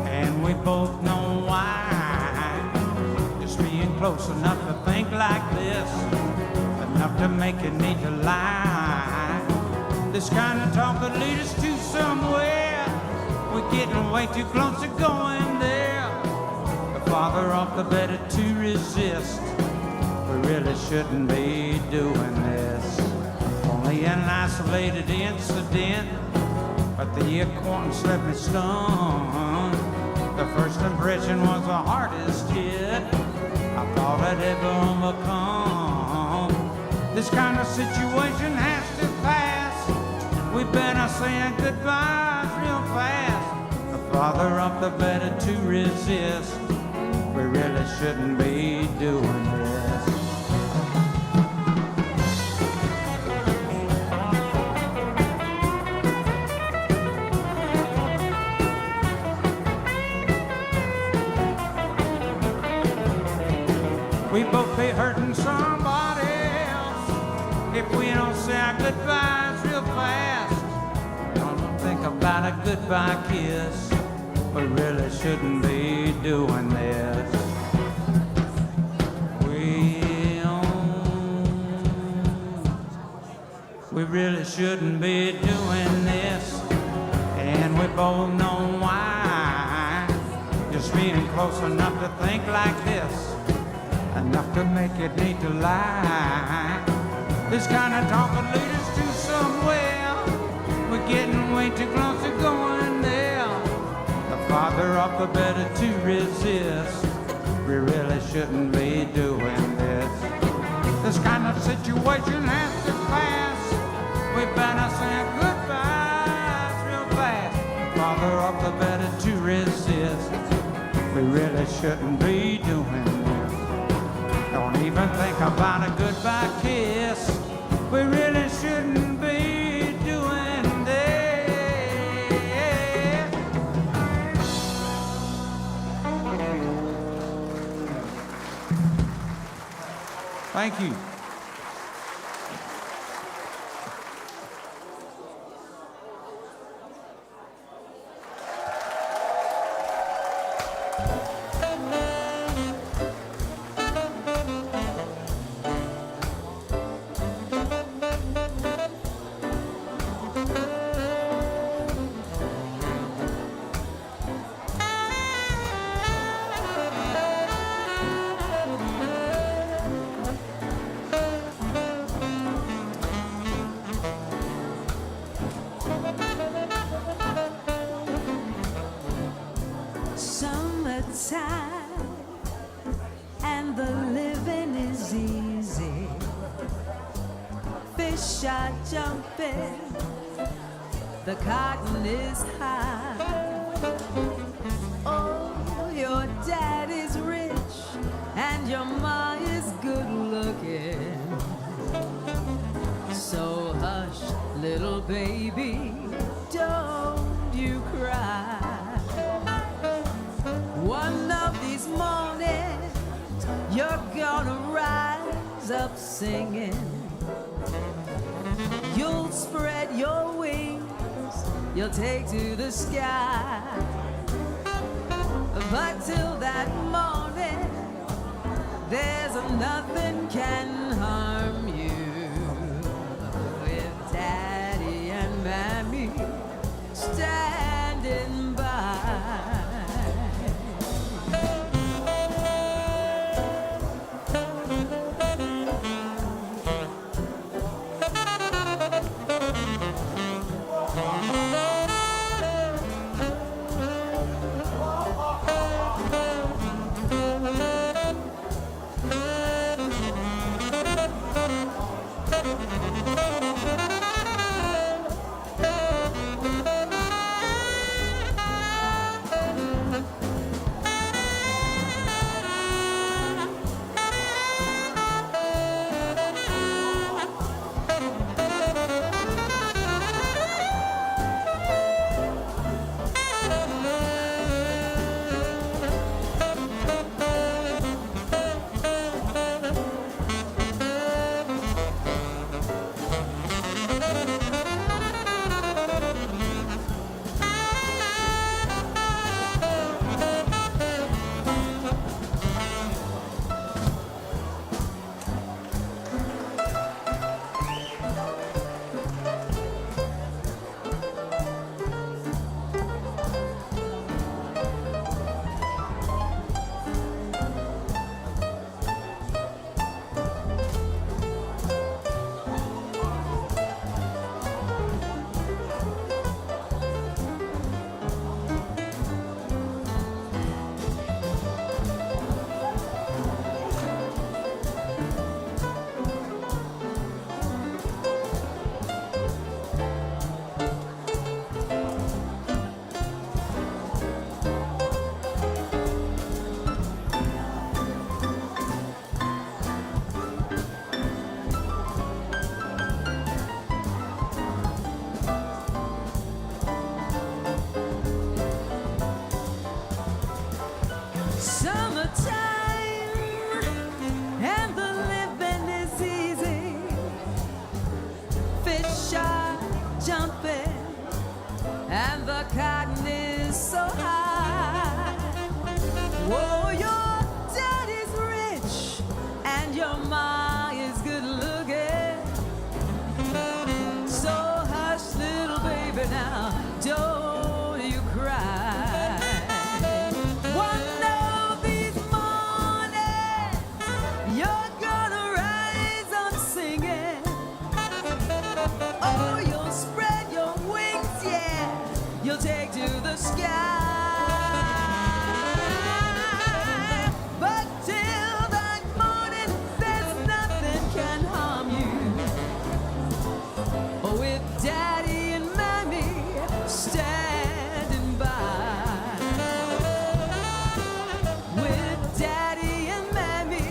and we both know why. Just being close enough to think like this, enough to make you need to lie. This kind of talk could lead us to somewhere. We're getting way too close to going there. The farther off the better to resist. We really shouldn't be doing this. Only an isolated incident, but the acquaintance left me stunned. The first impression was the hardest hit I thought I'd ever overcome. This kind of situation has to pass. We better say goodbyes real fast. The farther up, the better to resist. We really shouldn't be doing this. We both be hurting somebody else if we don't say our goodbyes real fast. Don't think about a goodbye kiss. We really shouldn't be doing this. We really shouldn't be doing this, and we both know why. Just being close enough to think like this, enough to make it need to lie. This kind of talk will lead us to somewhere. We're getting way too close to going there. The farther up, the better to resist. We really shouldn't be doing this. This kind of situation has to pass. We better say goodbyes real fast. The farther up, the better to resist. We really shouldn't be doing this. Don't even think about a goodbye kiss. We really shouldn't be doing this. Thank you. Summertime and the living is easy. Fish are jumping, the cotton is high. Oh, your dad is rich and your ma is good looking. So hush, little baby, don't you cry. One of these mornings, you're gonna rise up singing. You'll spread your wings, you'll take to the sky. But till that morning, there's nothing can harm you. With Daddy and Mammy standing by. now, don't you cry. One of these mornings, you're gonna rise up singing. Oh, you'll spread your wings, yeah, you'll take to the sky. But till that morning, there's nothing can harm you. Oh, with Daddy and Mommy standing by. With Daddy and Mommy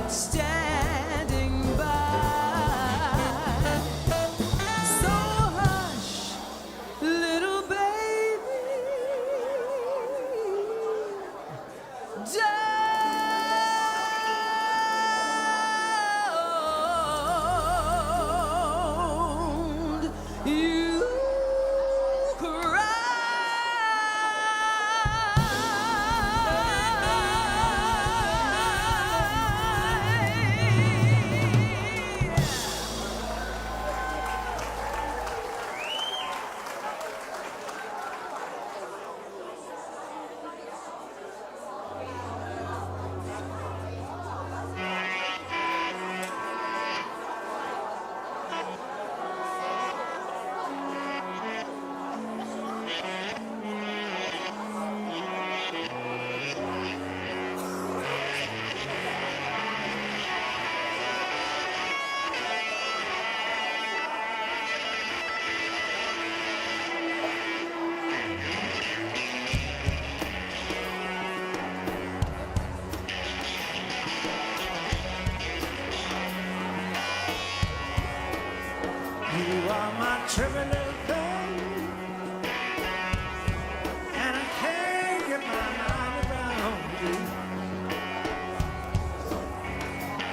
standing by. So hush, little baby, don't you cry. You are my trivial little thing, and I can't get my mind around you.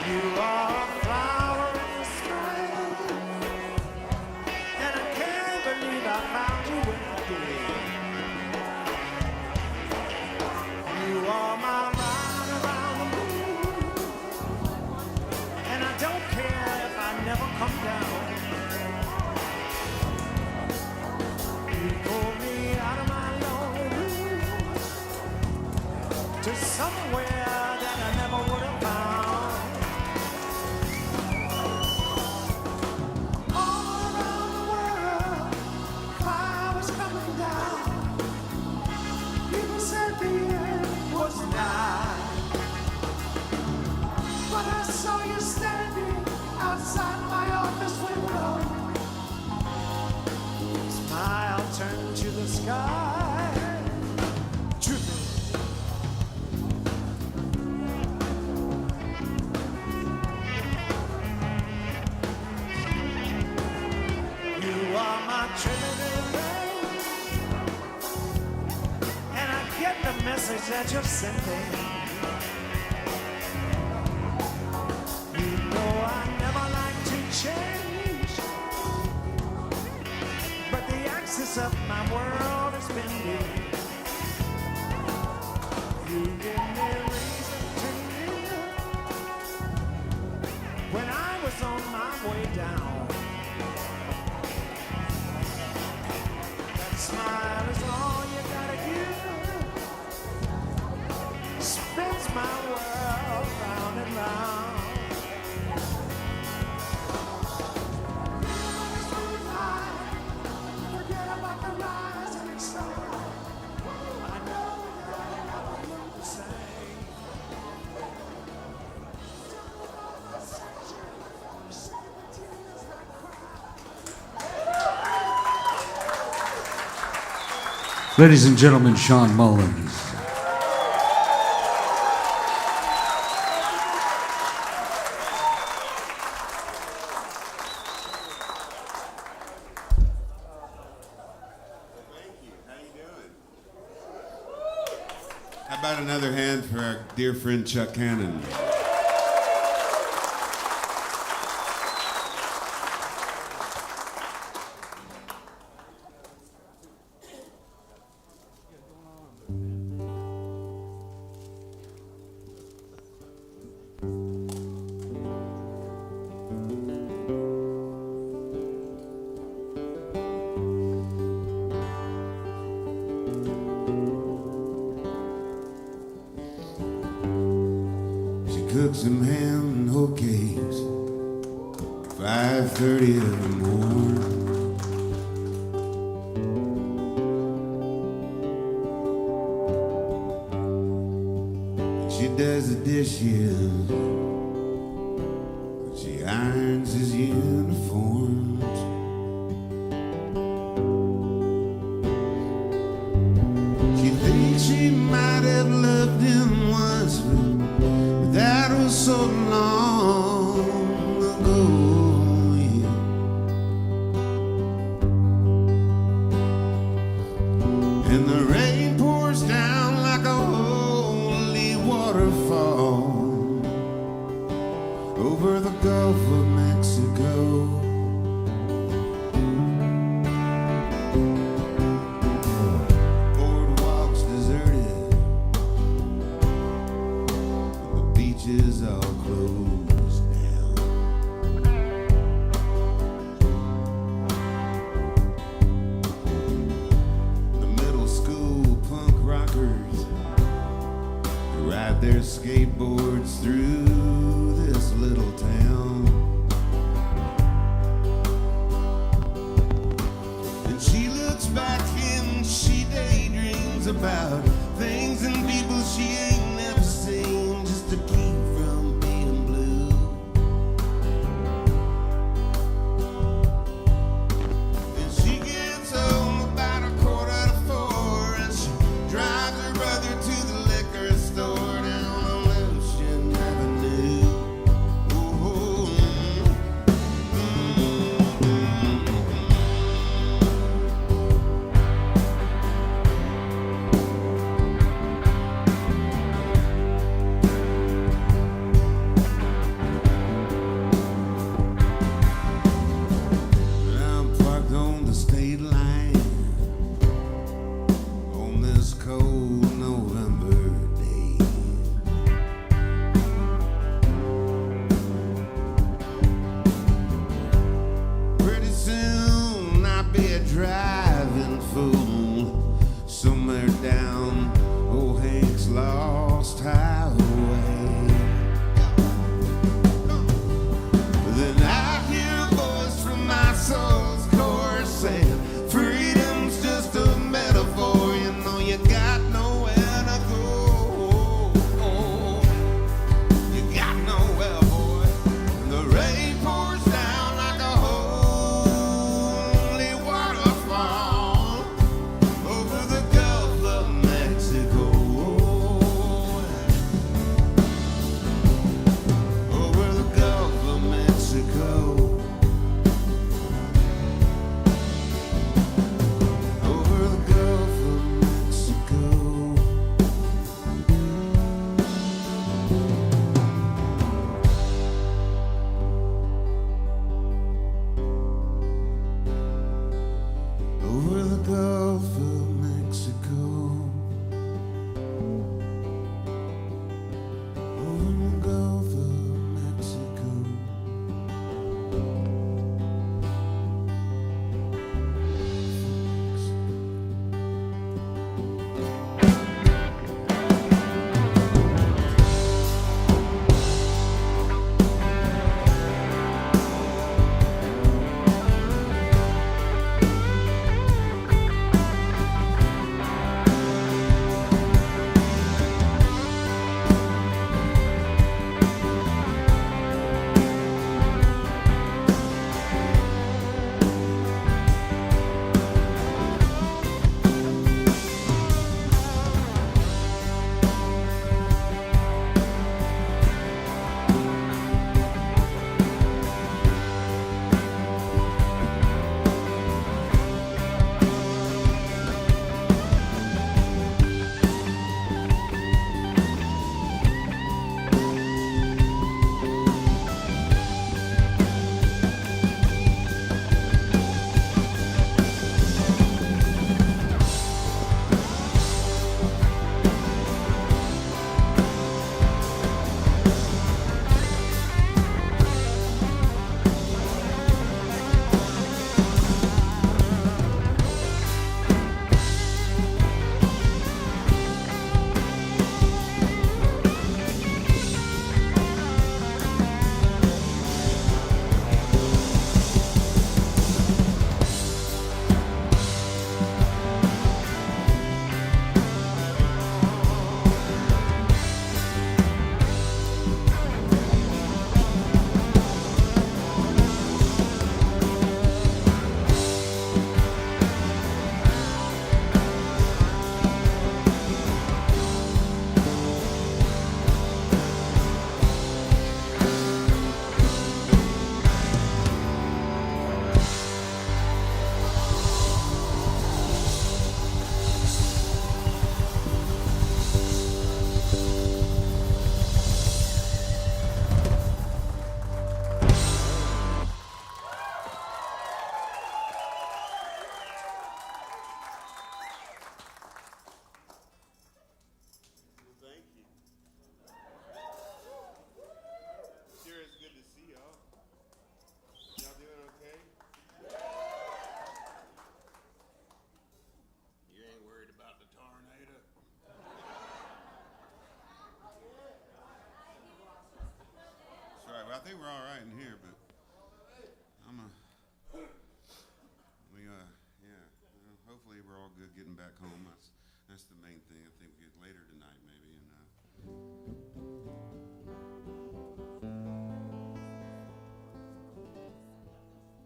You are a flower in the spring, and I can't believe I found you when I did. You are my ride around the moon, and I don't care if I never come down. You pulled me out of my lonely room to somewhere that I never would have found. All around the world, flowers coming down. People said the end was nigh, but I saw you standing outside my office window. Smile turned to the sky. Truth. You are my Trinity ring, and I get the message that you're sending. You know I never like to change, but the axis of my world is bending. You give me reason to live when I was on my way down. That smile is all you gotta give. Spins my world round and round. Forget about the rise and its song. I know that I never look the same. Ladies and gentlemen, Shawn Mullins. How about another hand for our dear friend Chuck Cannon? took some ham and whole cakes. 5:30 in the morning. She does the dishes. She irons his uniforms. She thinks she might have loved him once, but that was so long ago. Yeah. And the rain pours down like a holy waterfall over the Gulf of Mexico. Boardwalks deserted, the beaches all closed down. The middle school punk rockers ride their skateboards through this little town. And she looks back and she daydreams about things and people she ain't never seen, just to keep from being blue. And she gets home about 3:45 and she drives her brother to the liquor store down on Ocean Avenue. Ooh, I'm parked on the state line on this cold November day. Pretty soon I'll be a driving fool somewhere down old Hank's lost highway. Then I hear a voice from my soul's core saying, freedom's just a metaphor, you know you got nowhere to go. You got nowhere, boy. And the rain pours down like a holy waterfall over the Gulf of Mexico. Over the Gulf of Mexico. Over the Gulf of Mexico. Over the Gulf of Mexico. Over the Gulf of Mexico. think we're all right in here, but hopefully we're all good getting back home. That's the main thing. I think we get later tonight, maybe.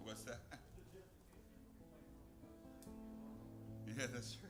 What's that? Yeah, that's right.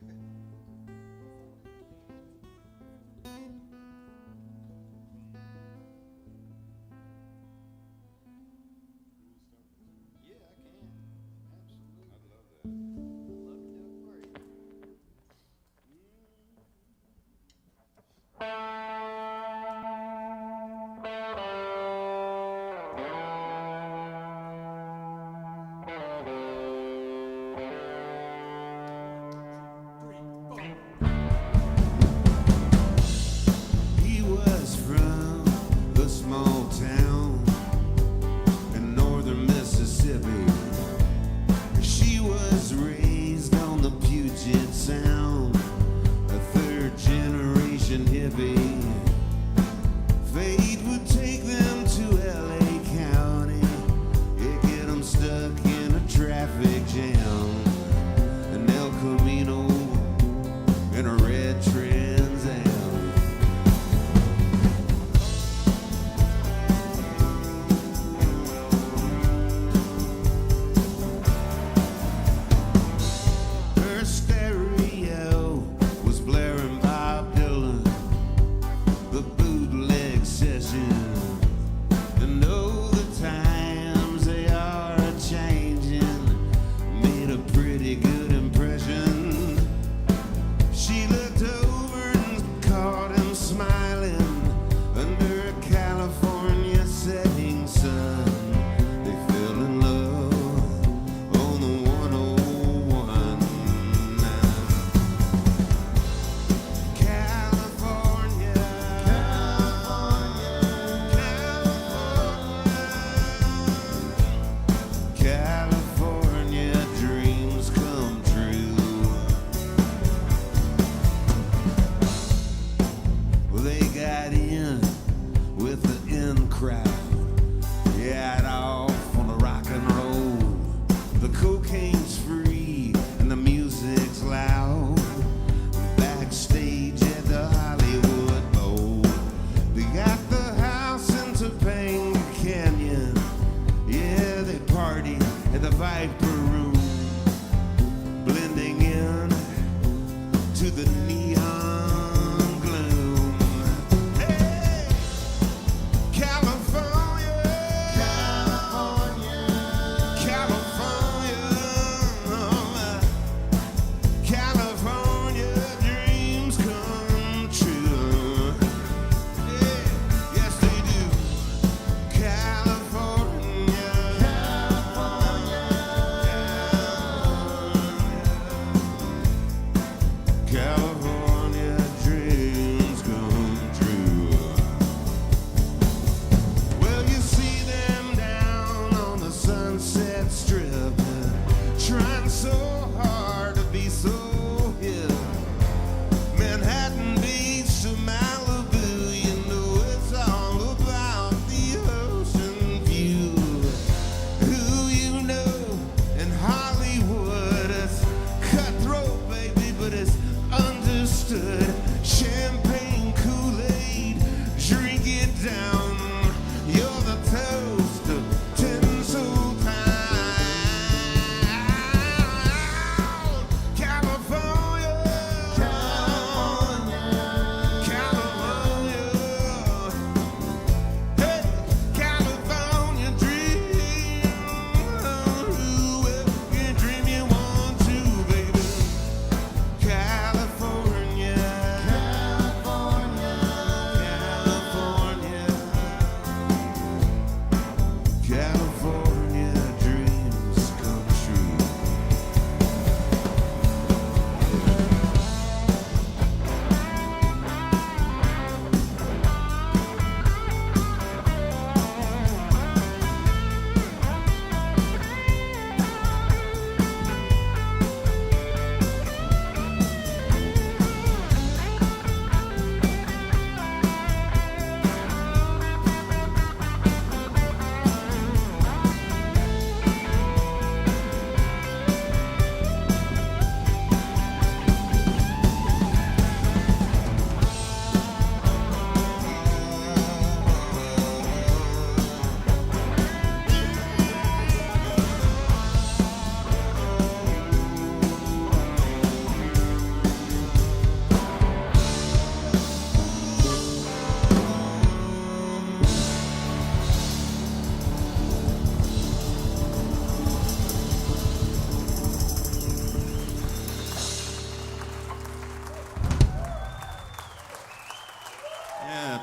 California.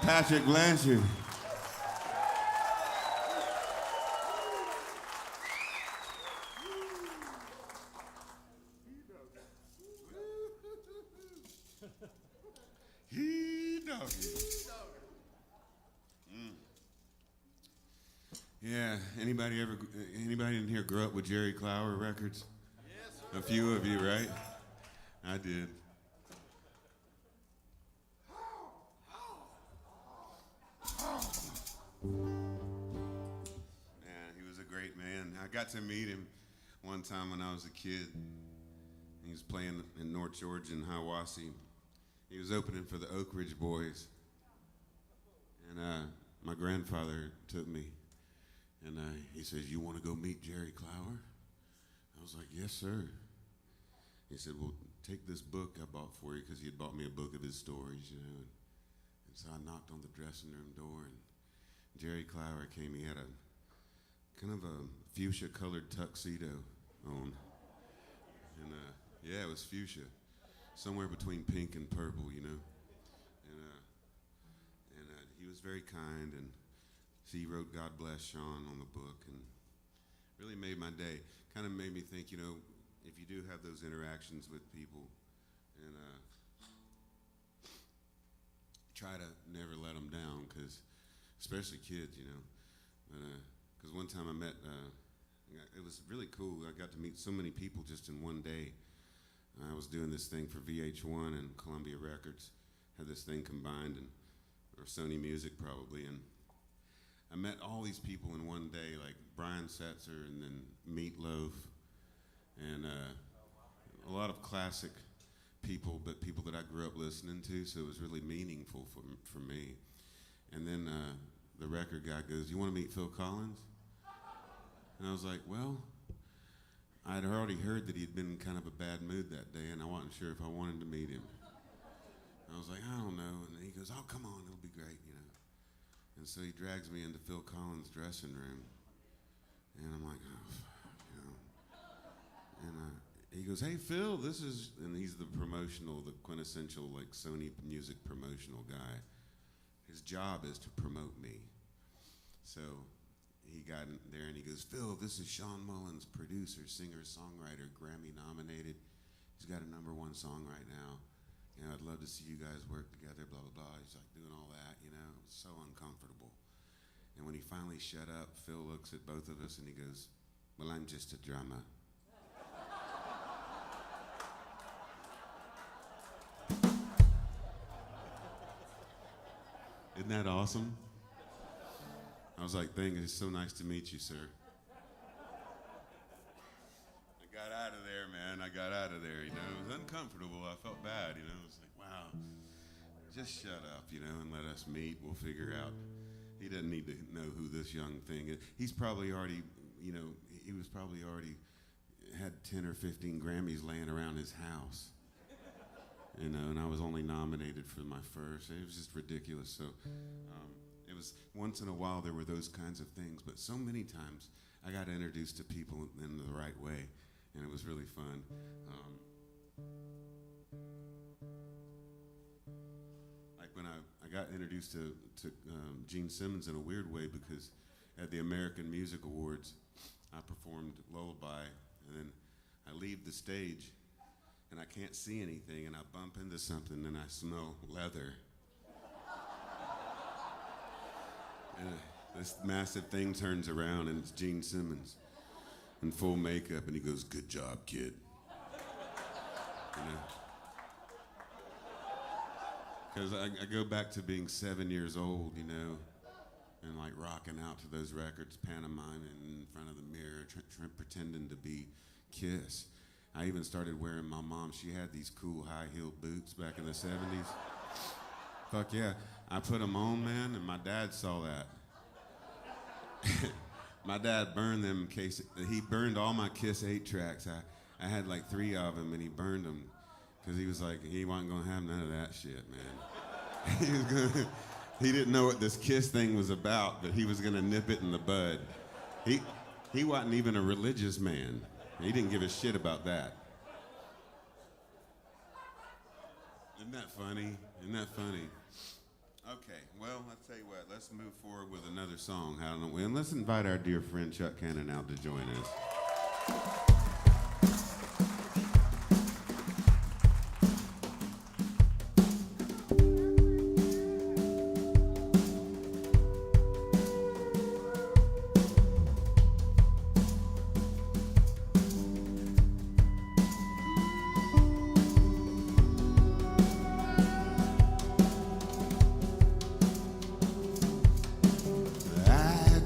Patrick Blanchard. Yeah, anybody in here grow up with Jerry Clower records? Yes, sir. A few of you, right? I did. Yeah, he was a great man. I got to meet him one time when I was a kid. He was playing in North Georgia in Hiawassee. He was opening for the Oak Ridge Boys. And my grandfather took me. And he says, "You want to go meet Jerry Clower?" I was like, "Yes, sir." He said, "Well, take this book I bought for you," because he had bought me a book of his stories, you know. And so I knocked on the dressing room door, and Jerry Clower came. He had a kind of a fuchsia-colored tuxedo on. And yeah, it was fuchsia, somewhere between pink and purple, you know. And he was very kind, and he wrote "God Bless Shawn" on the book, and really made my day. Kind of made me think, you know, if you do have those interactions with people, and try to never let them down, because especially kids, you know. Because one time I met, it was really cool. I got to meet so many people just in one day. I was doing this thing for VH1 and Columbia Records, had this thing combined, or Sony Music probably, and I met all these people in one day, like Brian Setzer and then Meatloaf, and a lot of classic people, but people that I grew up listening to, so it was really meaningful for me. And then the record guy goes, "You want to meet Phil Collins?" And I was like, well, I'd already heard that he'd been in kind of a bad mood that day, and I wasn't sure if I wanted to meet him. I was like, I don't know. And he goes, "Oh, come on, it'll be great, you know." And so he drags me into Phil Collins' dressing room, and I'm like, oh, you know. And he goes, "Hey, Phil, this is," and he's the quintessential, like, Sony Music promotional guy. His job is to promote me. So he got in there and he goes, "Phil, this is Shawn Mullins, producer, singer, songwriter, Grammy nominated. He's got a #1 song right now. You know, I'd love to see you guys work together, blah, blah, blah." He's like doing all that, you know, it was so uncomfortable. And when he finally shut up, Phil looks at both of us and he goes, "Well, I'm just a drummer." Isn't that awesome? I was like, "Thank you, it's so nice to meet you, sir." I got out of there, man. I got out of there, you know. It was uncomfortable. I felt bad, you know. It was like, wow, just shut up, you know, and let us meet. We'll figure out. He doesn't need to know who this young thing is. He's probably already, you know, he was probably already had 10 or 15 Grammys laying around his house. You know, and I was only nominated for my first. It was just ridiculous. So it was, once in a while there were those kinds of things, but so many times I got introduced to people in the right way, and it was really fun. Like when I got introduced to Gene Simmons in a weird way, because at the American Music Awards, I performed Lullaby, and then I leave the stage, and I can't see anything, and I bump into something, and I smell leather. And this massive thing turns around, and it's Gene Simmons in full makeup, and he goes, "Good job, kid." You know? Because I go back to being 7 years old, you know, and like rocking out to those records, pantomiming in front of the mirror, pretending to be Kiss. I even started wearing my mom. She had these cool high-heeled boots back in the 70s. Fuck yeah. I put them on, man, and my dad saw that. My dad burned them in case, he burned all my Kiss 8 tracks. I had like 3 of them, and he burned them because he was like, he wasn't going to have none of that shit, man. He didn't know what this Kiss thing was about, but he was going to nip it in the bud. He wasn't even a religious man. He didn't give a shit about that. Isn't that funny? Isn't that funny? Okay, well, let's tell you what. Let's move forward with another song. How don't we? And let's invite our dear friend Chuck Cannon out to join us.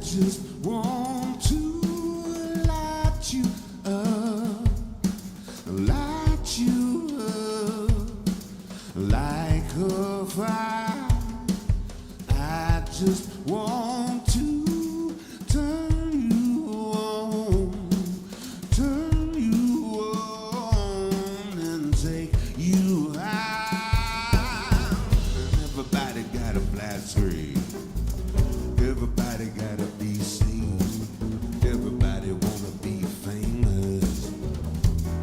Just want to light you up like a fire. I just want to turn you on and take you high. Everybody got a flat screen. Everybody gotta be seen. Everybody wanna be famous.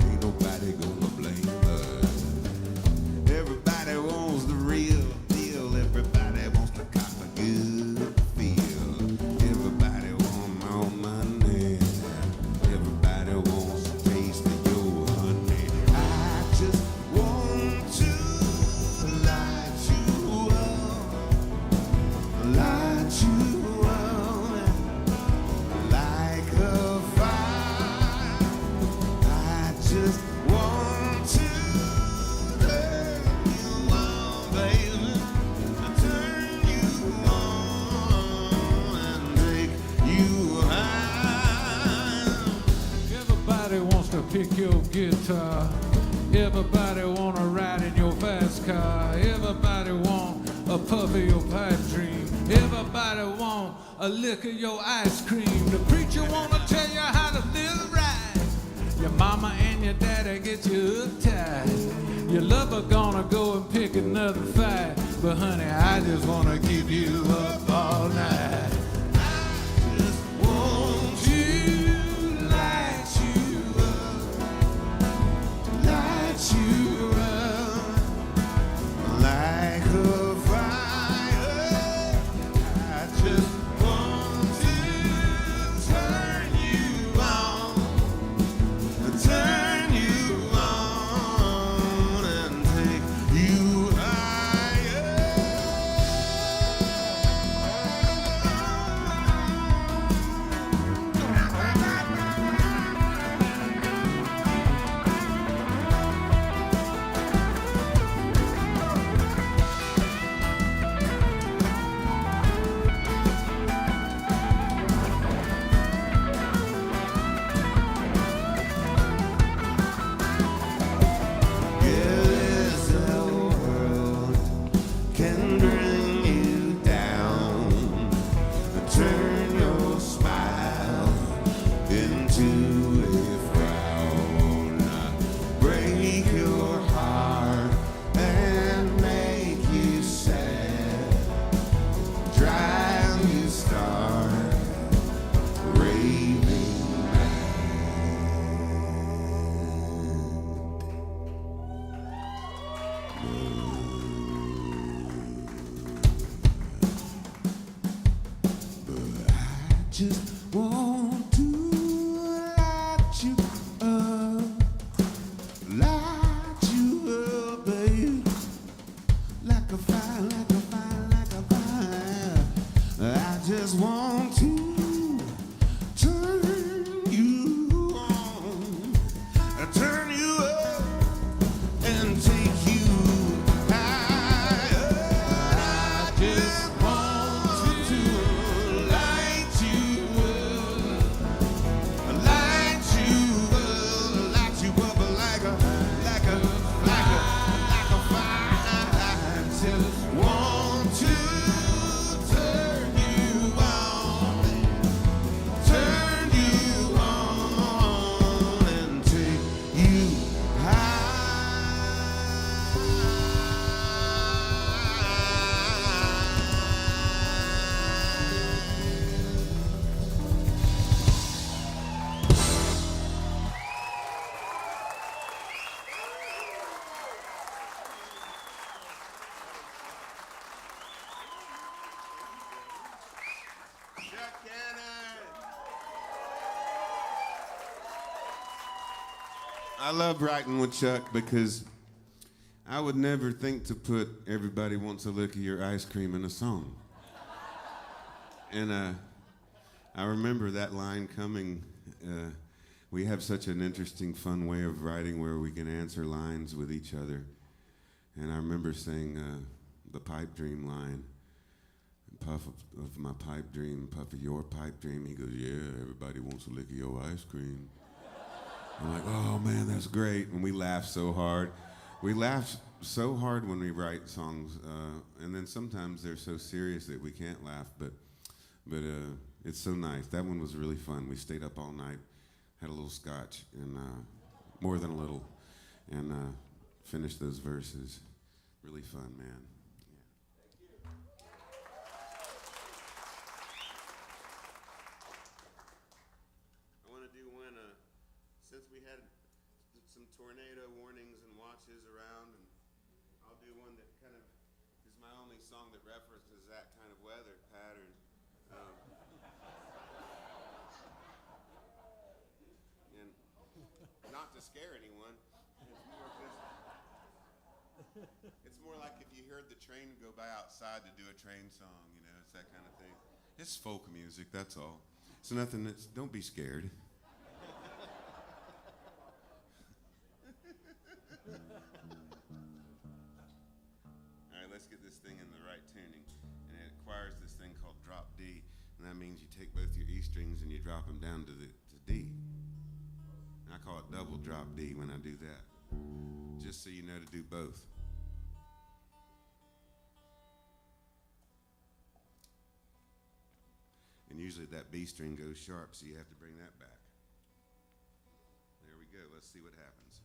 Ain't nobody gonna blame us. Everybody wants the real deal. Everybody wants to cop a good feel. Everybody wants more money. Everybody wants a taste of your honey. I just want to light you up. Light you like a fire. I just want to turn you on, baby. Turn you on and take you high. Everybody wants to pick your guitar. Everybody wanna ride in your fast car. Everybody want a puff of your pipe dream. Everybody want a lick of your ice cream. The preacher wanna tell you how to live right. Your mama and your daddy get you uptight. Your lover gonna go and pick another fight. But honey, I just wanna keep you up all night. I just want to light you up like a fire. I just want to turn you on and take you higher. Yes, the world can bring you down, turn your smile into a frown, break your heart and make you sad, drive you start raving. Just want to light you up, babe, like a fire, like a fire, like a fire. I just want to turn you on, turn you up, and take you higher. I just want to light you up. I love writing with Chuck because I would never think to put "Everybody Wants a Lick of Your Ice Cream" in a song. And I remember that line coming. We have such an interesting, fun way of writing where we can answer lines with each other. And I remember saying the pipe dream line. Puff of my pipe dream, puff of your pipe dream. He goes, yeah, everybody wants a lick of your ice cream. I'm like, oh man, that's great. And we laugh so hard. We laugh so hard when we write songs. And then sometimes they're so serious that we can't laugh, but it's so nice. That one was really fun. We stayed up all night, had a little scotch, and more than a little, and finished those verses. Really fun, man. Since we had some tornado warnings and watches around, and I'll do one that kind of is my only song that references that kind of weather pattern. And not to scare anyone, it's more like if you heard the train go by outside to do a train song, you know, it's that kind of thing. It's folk music, that's all. It's nothing don't be scared. Let's get this thing in the right tuning. And it requires this thing called drop D. And that means you take both your E strings and you drop them down to D. And I call it double drop D when I do that. Just so you know to do both. And usually that B string goes sharp, so you have to bring that back. There we go. Let's see what happens.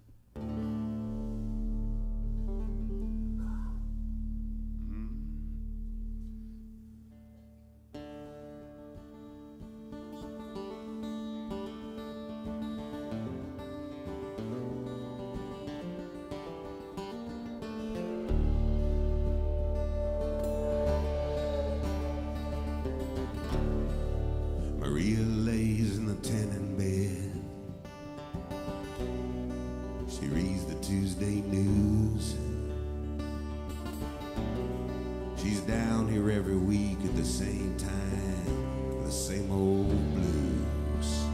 Maria lays in the tanning bed. She reads the Tuesday news. She's down here every week at the same time, the same old blues.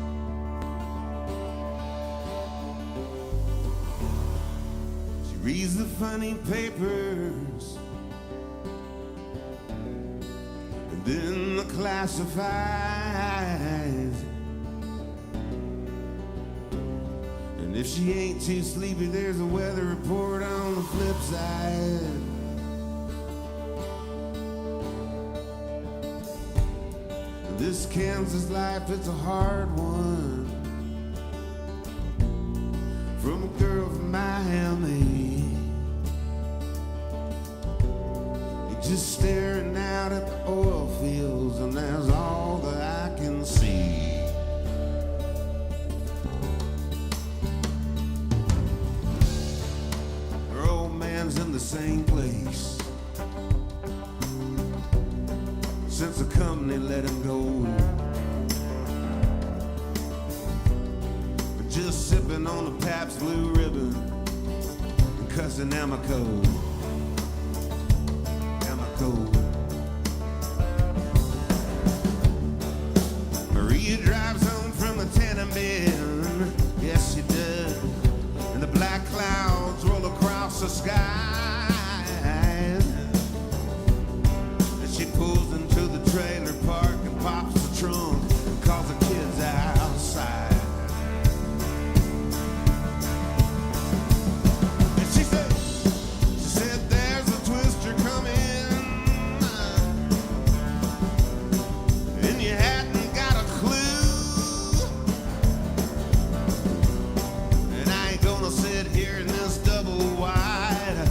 She reads the funny papers, and then the classifieds. And if she ain't too sleepy, there's a weather report on the flip side. This Kansas life, it's a hard one. From a girl from Miami. You're just staring out at the oil fields, and that's all that I can see. Her old man's in the same place since the company let him go. But just sipping on a Pabst Blue Ribbon and cussing Amico. Maria drives home from the tanning bed. Yes, she does. And the black clouds roll across the sky. And she pulls into the trailer park and pops the trunk and calls the kids outside. And she said there's a twister coming, and you hadn't got a clue. And I ain't gonna sit here in this double wide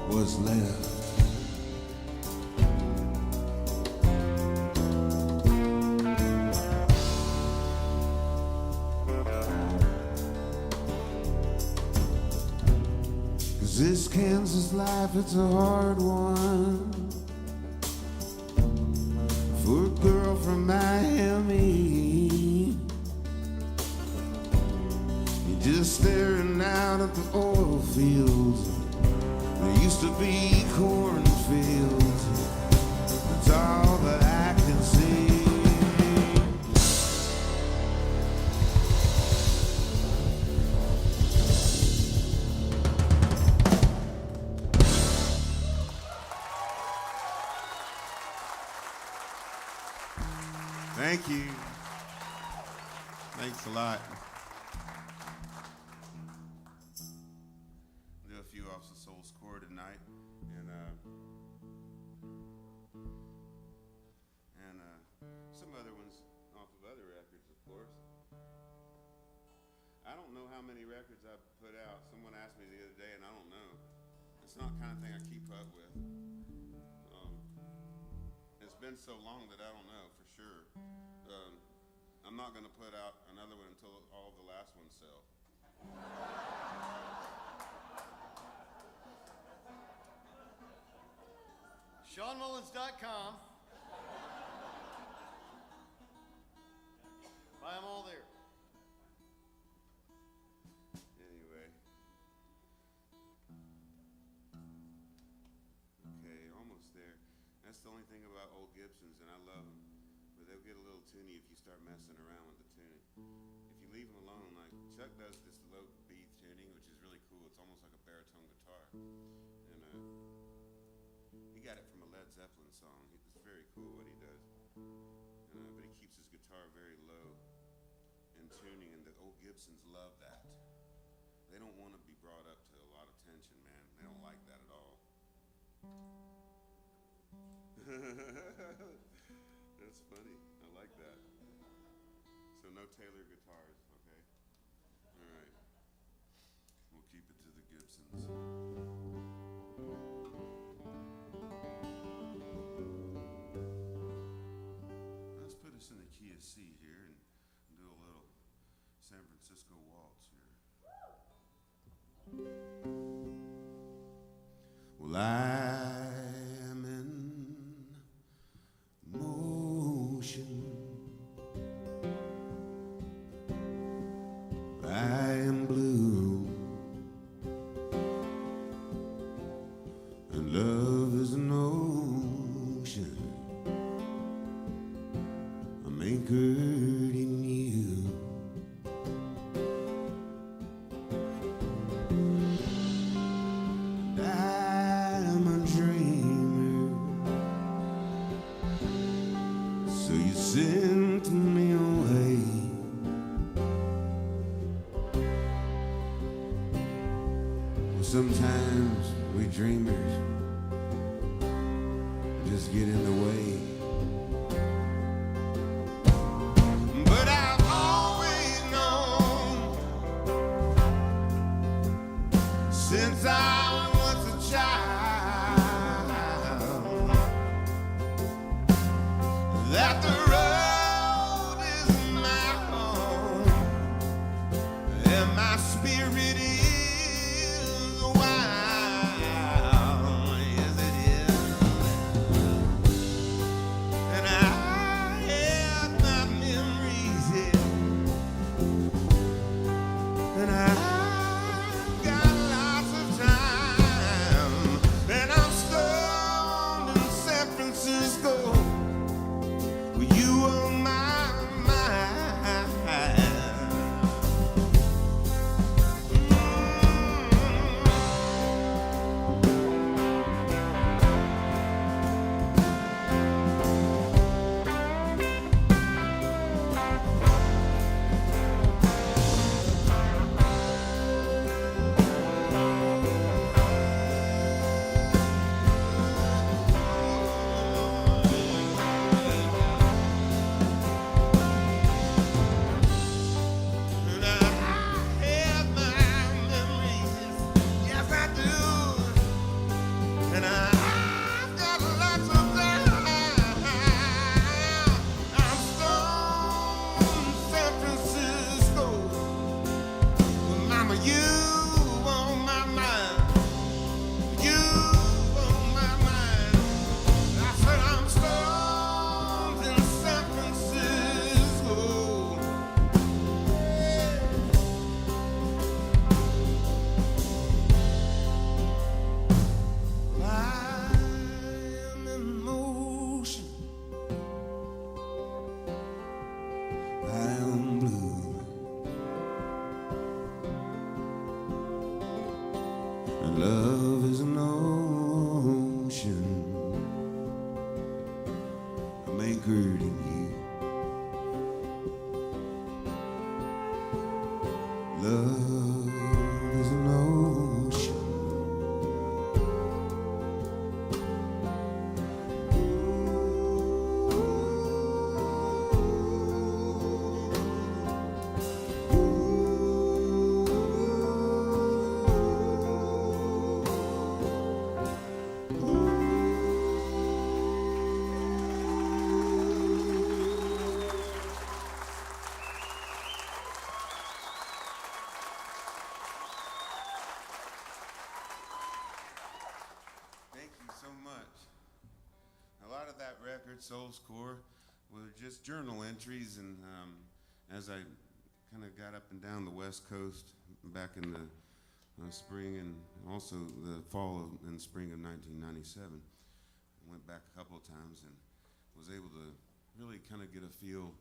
was left. 'Cause this Kansas life, it's a hard one for a girl from Miami. You're just staring out at the oil fields. There used to be cornfields. That's all that I can see. Thank you. Thanks a lot. Do a few off the Soul Score tonight, and some other ones off of other records, of course. I don't know how many records I've put out. Someone asked me the other day, and I don't know. It's not the kind of thing I keep up with. It's been so long that I don't know for sure. I'm not going to put out another one until all the last ones sell. ShawnMullins.com. Buy them all there. Anyway. Okay, almost there. That's the only thing about old Gibsons, and I love them. But they'll get a little tuney if you start messing around with the tuning. If you leave them alone, like Chuck does this low B tuning, which is really cool. It's almost like a baritone guitar. And he got it from a Led Zeppelin song. It's very cool what he does. But he keeps his guitar very low in tuning, and the old Gibsons love that. They don't want to be brought up to a lot of tension, man. They don't like that at all. That's funny. I like that. So no Taylor guitars, okay? All right. We'll keep it to the Gibsons. Let's put us in the key of C here and do a little San Francisco waltz here. Well, I'm in motion. I am blue, and love is an ocean. I'm anchored in you. And I'm a dreamer, so you sent me away. Well, sometimes we dreamers just get in the way. But I've always known since I was a child that the road is my home and my spirit is wild. Yes, it is. anchored in you. Love is an ocean. Thank you so much. A lot of that record, Soul Score, were just journal entries, and as I kind of got up and down the West Coast back in the spring and also the fall and spring of 1997, I went back a couple of times and was able to really kind of get a feel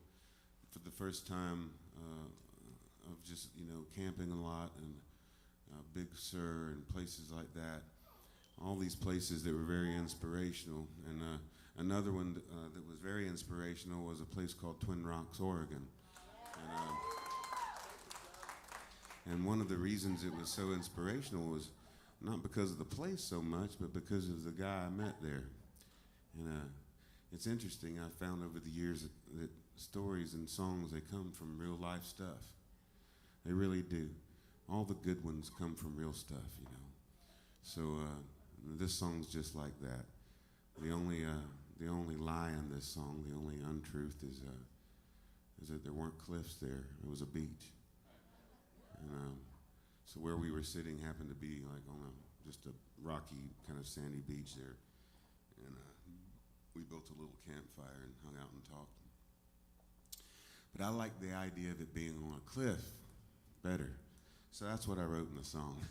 for the first time of just, camping a lot and Big Sur and places like that. All these places that were very inspirational. And another one that was very inspirational was a place called Twin Rocks, Oregon. And one of the reasons it was so inspirational was not because of the place so much, but because of the guy I met there. And it's interesting, I found over the years that stories and songs, they come from real life stuff. They really do. All the good ones come from real stuff, So this song's just like that. The only lie in this song, the only untruth is that there weren't cliffs there. It was a beach. And so where we were sitting happened to be like on just a rocky kind of sandy beach there. And we built a little campfire and hung out and talked. But I like the idea of it being on a cliff better. So that's what I wrote in the song.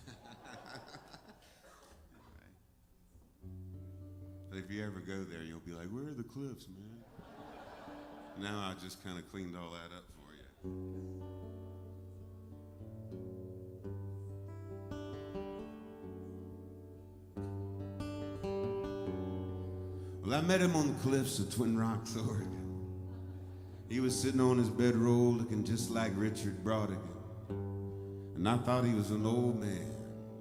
But if you ever go there, you'll be like, where are the cliffs, man? Now I just kind of cleaned all that up for you. Well, I met him on the cliffs of Twin Rocks, Oregon. He was sitting on his bedroll looking just like Richard Brodigan. And I thought he was an old man.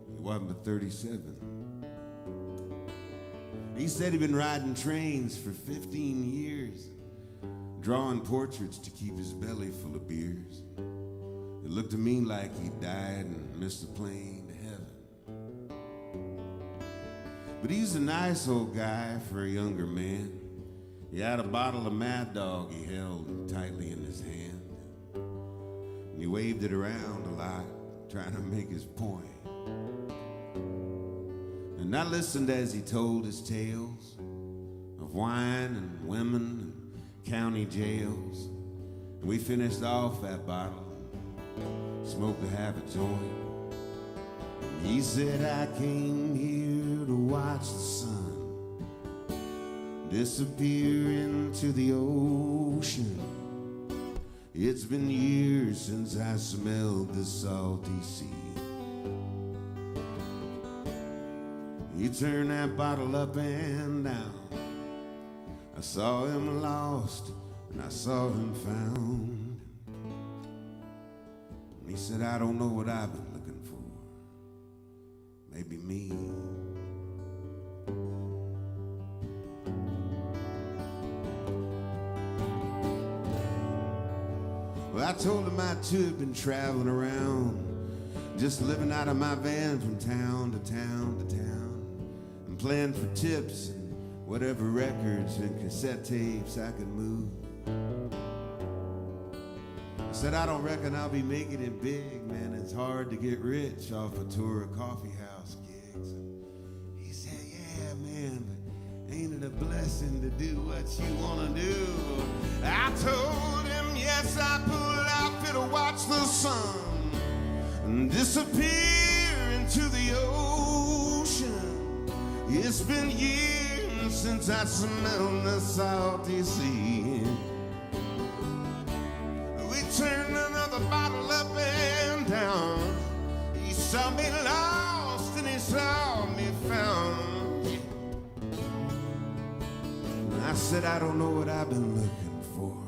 He wasn't but 37. He said he'd been riding trains for 15 years, drawing portraits to keep his belly full of beers. It looked to me like he died and missed the plane to heaven. But he's a nice old guy for a younger man. He had a bottle of Mad Dog he held tightly in his hand. And he waved it around a lot, trying to make his point. And I listened as he told his tales of wine and women and county jails. And we finished off that bottle, smoked a half a joint. And he said, I came here to watch the sun disappear into the ocean. It's been years since I smelled the salty sea. He turned that bottle up and down. I saw him lost and I saw him found. And he said, I don't know what I've been looking for. Maybe me. Well, I told him I too had been traveling around, just living out of my van from town to town to town, and playing for tips and whatever records and cassette tapes I could move. I said, I don't reckon I'll be making it big, man. It's hard to get rich off a tour of coffee house gigs. And he said, yeah, man, but ain't it a blessing to do what you want to do? I told him, yes, I pulled out to watch the sun disappear into the ocean. It's been years since I smelled the salty sea. We turned another bottle up and down. He saw me lost and he saw me found. I I said, I don't know what I've been looking for.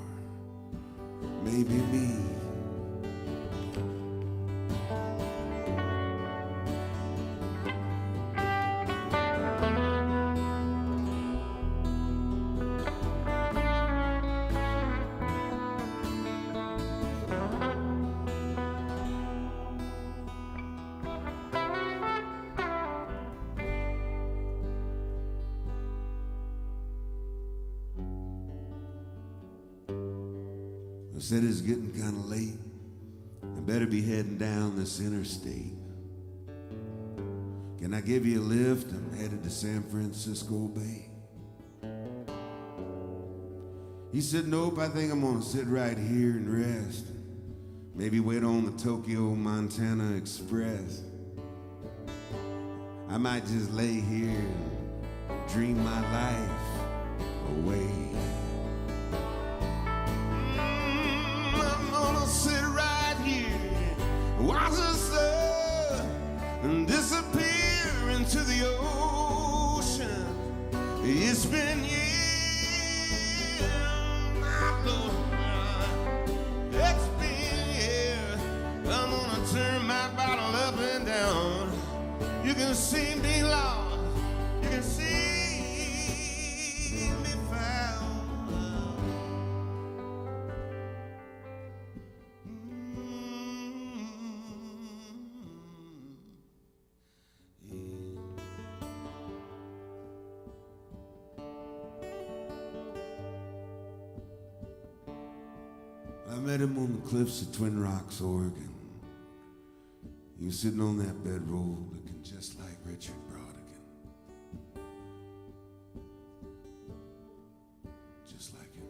Maybe me. I said it's getting kind of late. I better be heading down this interstate. Can I give you a lift? I'm headed to San Francisco Bay. He said, nope, I think I'm gonna sit right here and rest. Maybe wait on the Tokyo, Montana Express. I might just lay here and dream my life away. I'm gonna sit right here, watch the sun disappear into the ocean. It's been years, my Lord, it's been years. I'm gonna turn my bottle up and down. You can see me lost, you can see me found. I met him on the cliffs of Twin Rocks, Oregon. He was sitting on that bedroll looking just like Richard Brodigan. Just like him.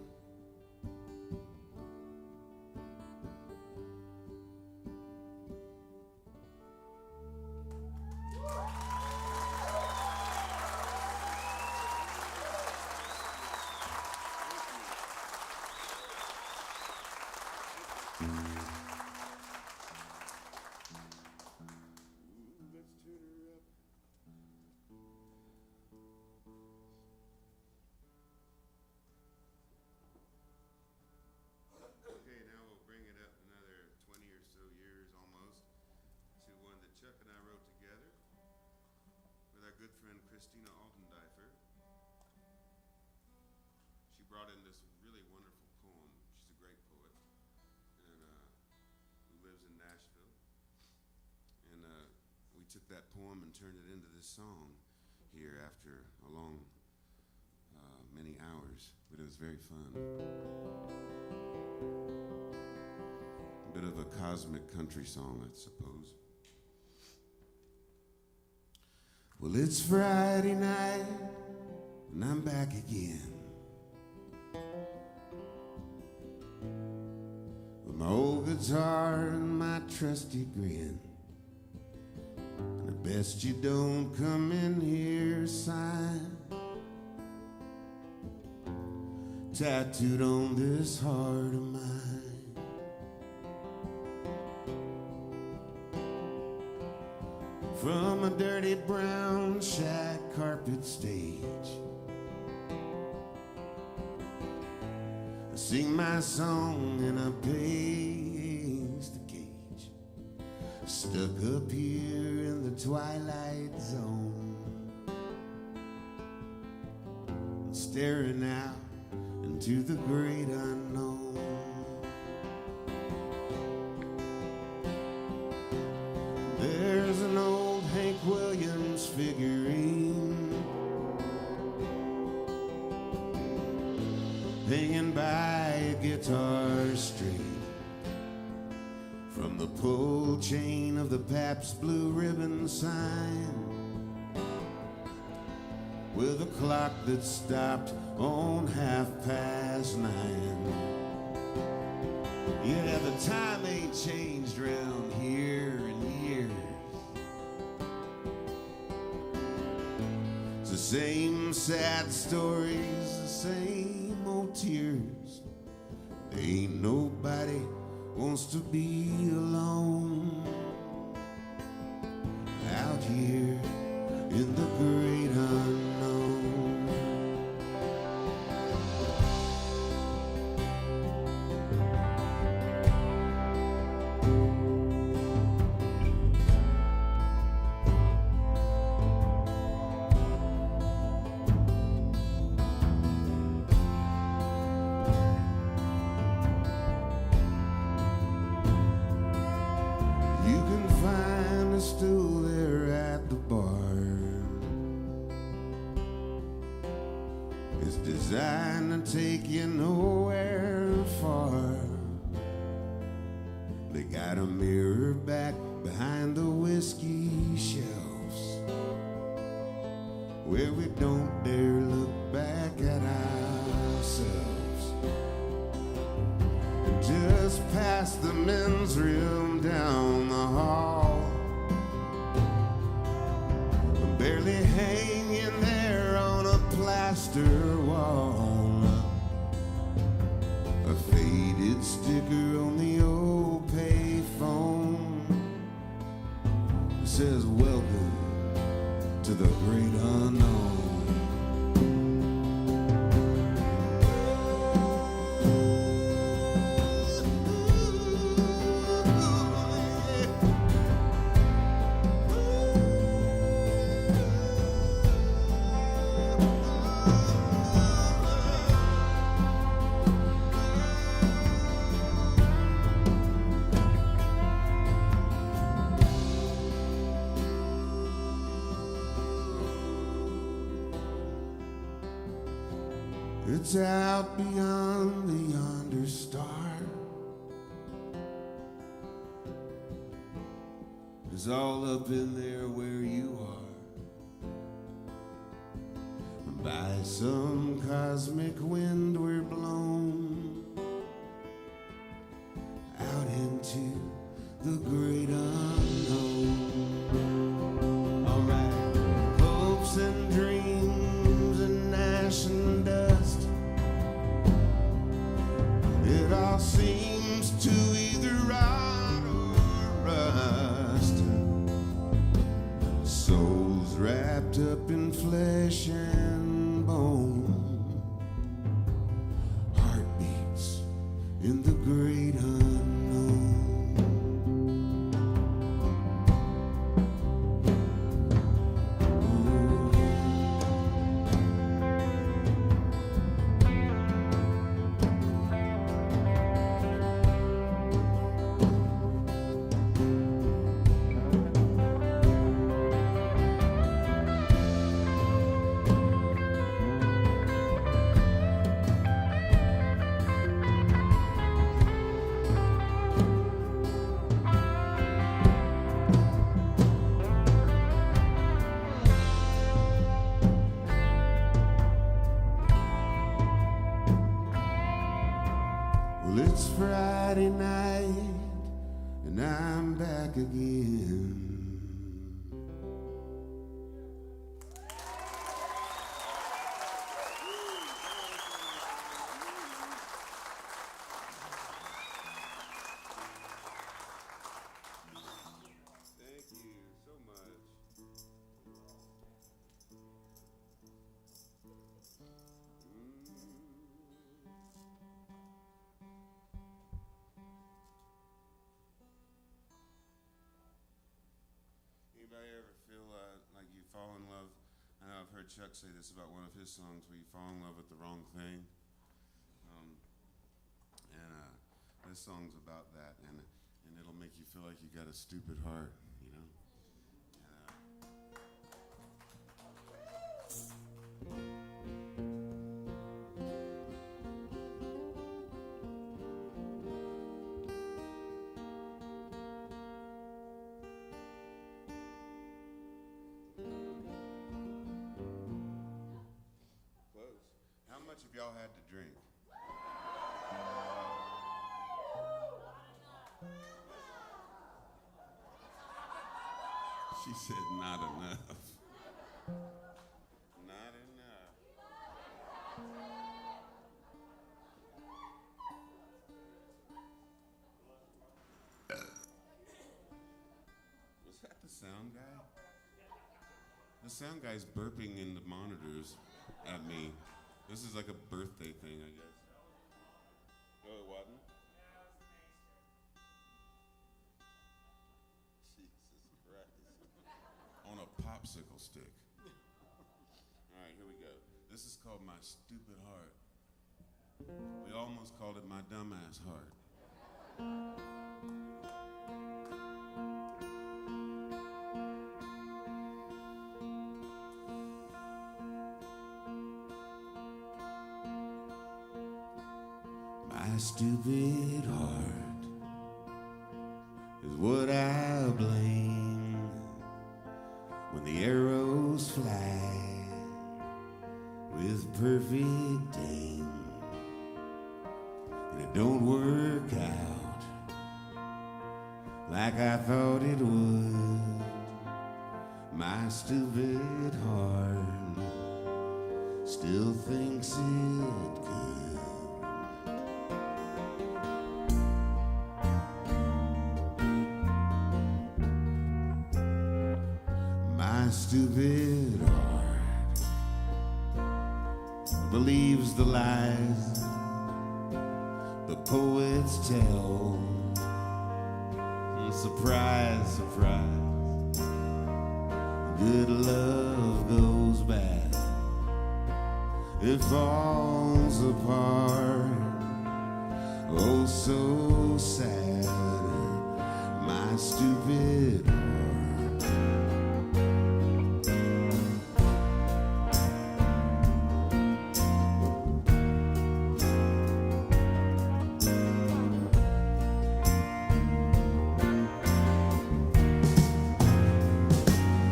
Okay, now we'll bring it up another 20 or so years almost to one that Chuck and I wrote together with our good friend Christina Altendeifer. She brought in this really wonderful poem. She's a great poet and who lives in Nashville. And we took that poem and turned it into this song here after a long, many hours, but it was very fun. A bit of a cosmic country song, I suppose. Well, it's Friday night, and I'm back again. With my old guitar and my trusty grin. And I best you don't come in here, sign. Tattooed on this heart of mine. From a dirty brown shag carpet stage, I sing my song in a pasty cage, stuck up here in the twilight zone, staring out into the great unknown. There's an old Hank Williams figurine hanging by a guitar string from the pull chain of the Pabst Blue Ribbon sign, with a clock that stopped on 9:30. Yeah, the time ain't changed round here in years. It's the same sad stories, the same old tears. Ain't nobody wants to be alone out here in the great unknown. It's designed to take you nowhere far. They got a mirror back behind the whiskey shelves, where we don't dare look back at ourselves. Just past the men's room down the hall, I'm barely hanging there on a plaster wall. A faded sticker on the old payphone says, "Welcome to the great unknown." It's out beyond the yonder star. It's all up in there where you are. By some cosmic wind we're blown out into the great unknown. All right, hopes and dreams and ash and dust. It all seems to either rot or rust. Souls wrapped up in flesh and bone, heartbeats in the great unknown. Well, it's Friday night and I'm back again. Thank you so much. Anybody ever feel like you fall in love? I know I've heard Chuck say this about one of his songs, where you fall in love with the wrong thing. This song's about that, and it'll make you feel like you got a stupid heart, you know? Close. How much have y'all had to drink? She said not enough. Not enough. Was that the sound guy? The sound guy's burping in the monitors at me. This is like a birthday thing, I guess. Oh, it wasn't? Jesus Christ. On a popsicle stick. All right, here we go. This is called My Stupid Heart. We almost called it My Dumbass Heart. My stupid heart is what I blame when the arrows fly with perfect aim and it don't work out like I thought it would. My stupid heart still thinks it could. My stupid heart believes the lies the poets tell. Surprise, surprise, good love goes bad. It falls apart, oh so sad. My stupid heart.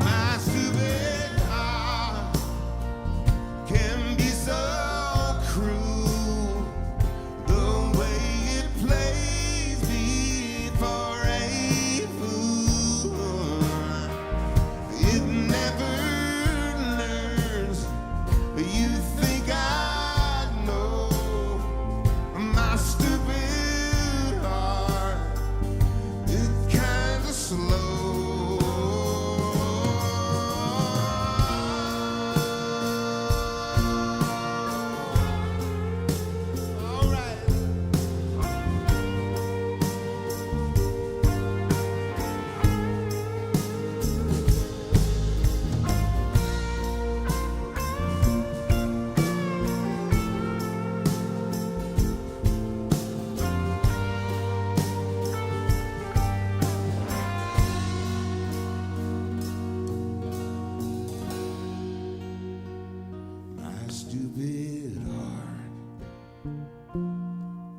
My stupid heart can be so cruel, the way it plays me for a fool. It never learns. You think I know. My stupid heart, it's kinda slow. All right. My stupid heart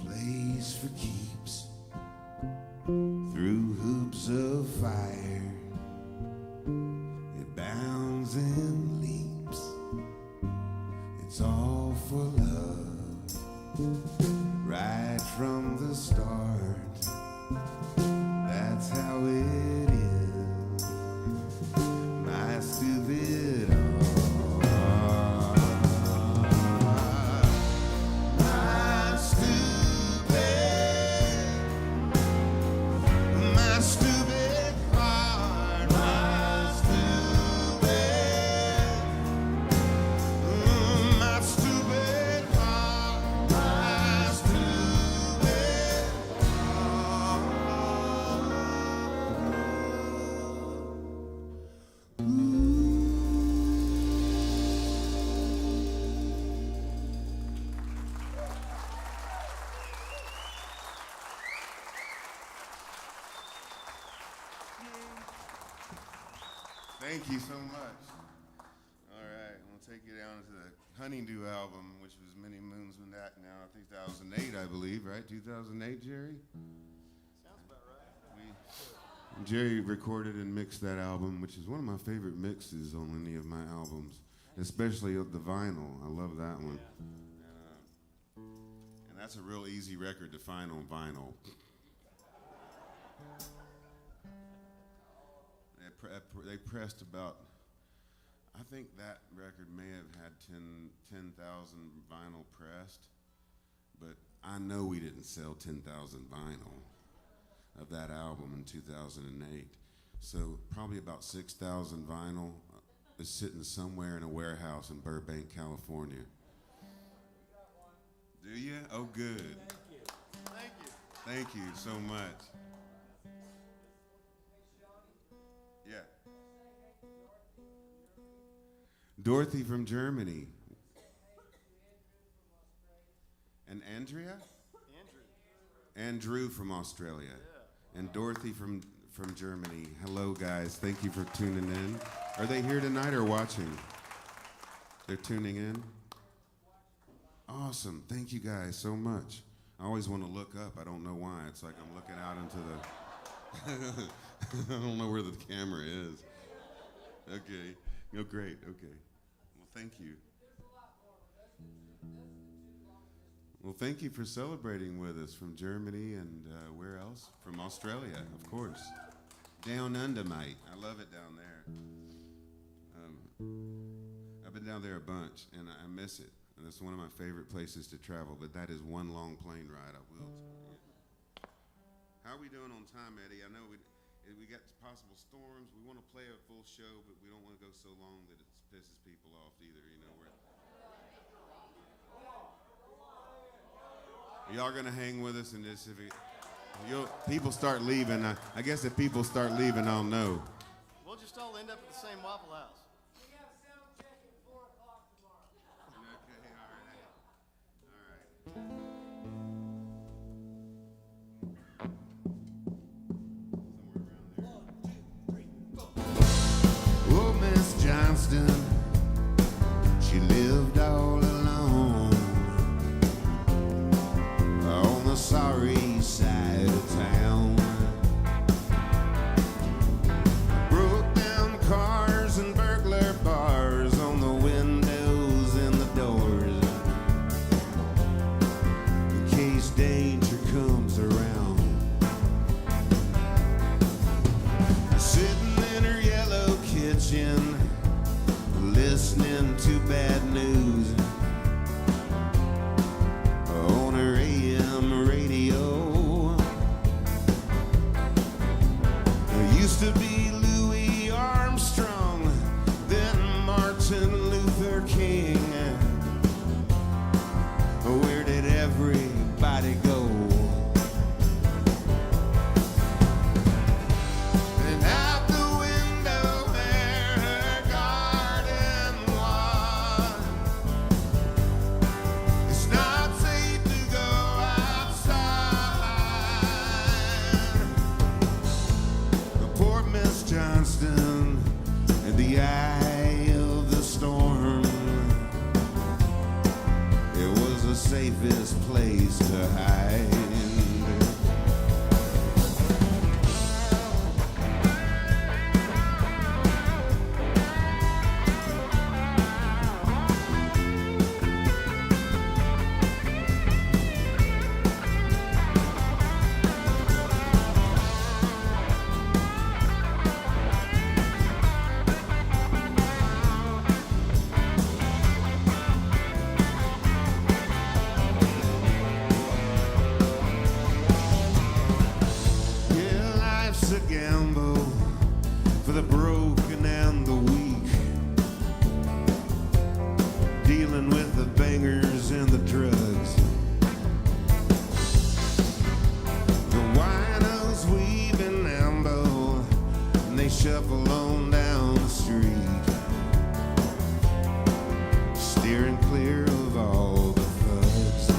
plays for keeps through hoops of fire. It bounds and leaps. It's all for love right from the start. That's how it is. My stupid heart. My stupid heart. My stupid heart. My stupid Thank you so much. All right, we'll take you down to the Honeydew album, which was many moons from that now. I think 2008, I believe, right? 2008, Jerry? Sounds about right. Jerry recorded and mixed that album, which is one of my favorite mixes on any of my albums, especially of the vinyl. I love that one. And that's a real easy record to find on vinyl. They pressed about, I think that record may have had 10,000 vinyl pressed, but I know we didn't sell 10,000 vinyl of that album in 2008. So probably about 6,000 vinyl is sitting somewhere in a warehouse in Burbank, California. Do you? Oh, good. Thank you. Thank you. Thank you so much. Yeah. Dorothy from Germany. And Andrea? Andrew from Australia. And Dorothy from Germany. Hello, guys. Thank you for tuning in. Are they here tonight or watching? They're tuning in? Awesome. Thank you guys so much. I always want to look up. I don't know why. It's like I'm looking out into the... I don't know where the camera is. Okay. Oh, great. Okay. Well, thank you. Well, thank you for celebrating with us from Germany and where else? From Australia, of course. Down under, mate. I love it down there. I've been down there a bunch, and I miss it. And it's one of my favorite places to travel, but that is one long plane ride, I will tell you. How are we doing on time, Eddie? I know we got possible storms. We want to play a full show, but we don't want to go so long that it pisses people off either, you know. Y'all gonna hang with us in this? People start leaving. I guess if people start leaving, I'll know. We'll just all end up at the same Waffle House. We have sound check at 4 o'clock tomorrow. Okay, all right. Oh, Miss Johnston, she lived all alone on the sorry side of town. Broke down cars and burglar bars on the windows and the doors, in case danger comes around. Sitting in her yellow kitchen, listening to bad news on her AM radio. There used to be Louis Armstrong, then Martin Luther King. Where did everybody go? And out the window there, her garden was. It's not safe to go outside. The poor Miss Johnston in the eye of the storm. It was the safest place to hide. Yeah, life's a gamble for the broken and the weak, dealing with the bangers and the drugs. The winos weave and amble, and they shuffle on down the street, steering clear of all the thugs.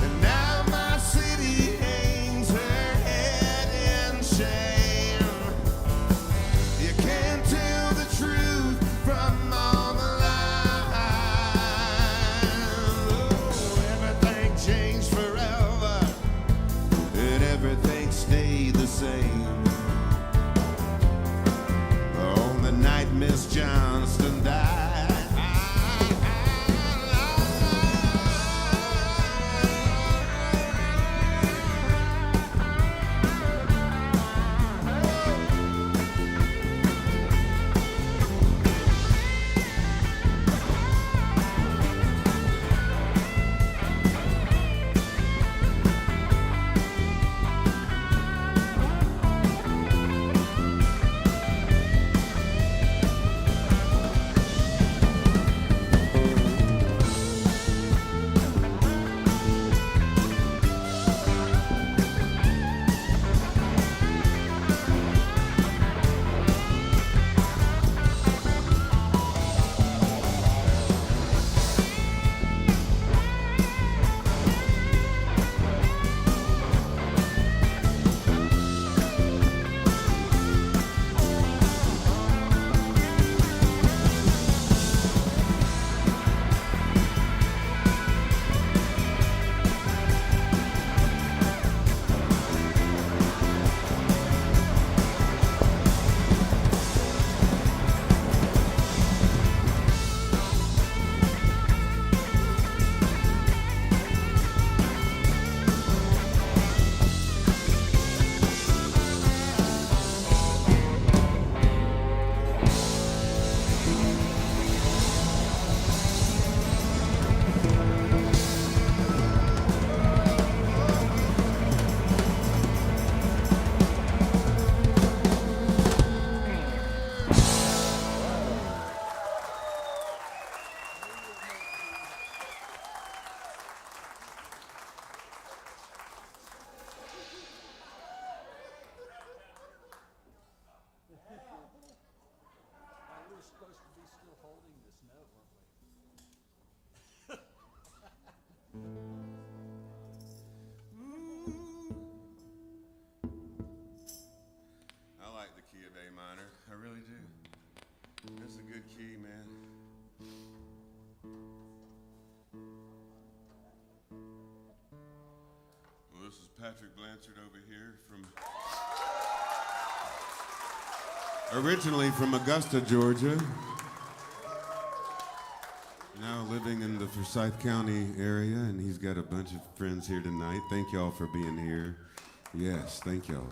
And now my city hangs her head in shame. You can't tell the truth from all the lies. Oh, everything changed forever, and everything stayed the same. On the night Miss Johnston died. I like the key of A minor. I really do. That's a good key, man. Well, this is Patrick Blanchard over here originally from Augusta, Georgia. Now living in the Forsyth County area, and he's got a bunch of friends here tonight. Thank y'all for being here. Yes, thank y'all.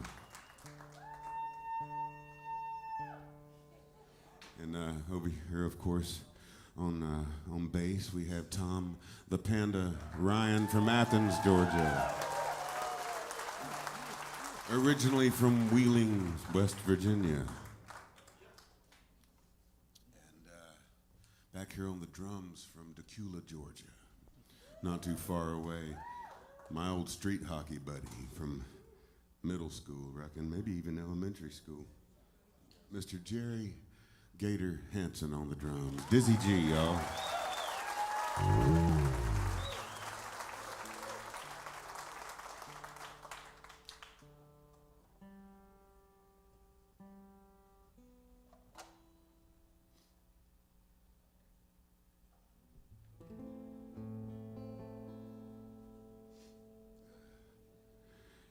And over here, of course, on bass, we have Tom the Panda Ryan from Athens, Georgia. Originally from Wheeling, West Virginia. And back here on the drums from Decula, Georgia. Not too far away. My old street hockey buddy from middle school, reckon, maybe even elementary school. Mr. Jerry Gator Hansen on the drums. Dizzy G, y'all.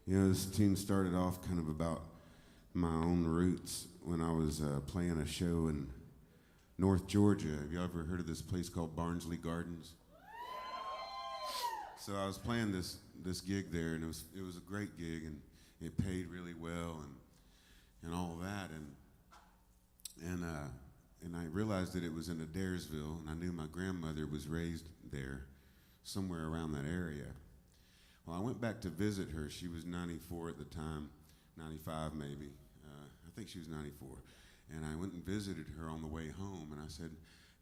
You know, this tune started off kind of about my own roots when I was playing a show in North Georgia. Have you ever heard of this place called Barnsley Gardens? So I was playing this gig there, and it was a great gig, and it paid really well, and all that, and I realized that it was in Adairsville, and I knew my grandmother was raised there, somewhere around that area. Well, I went back to visit her. She was 94 at the time, 95 maybe. I think she was 94. And I went and visited her on the way home, and I said,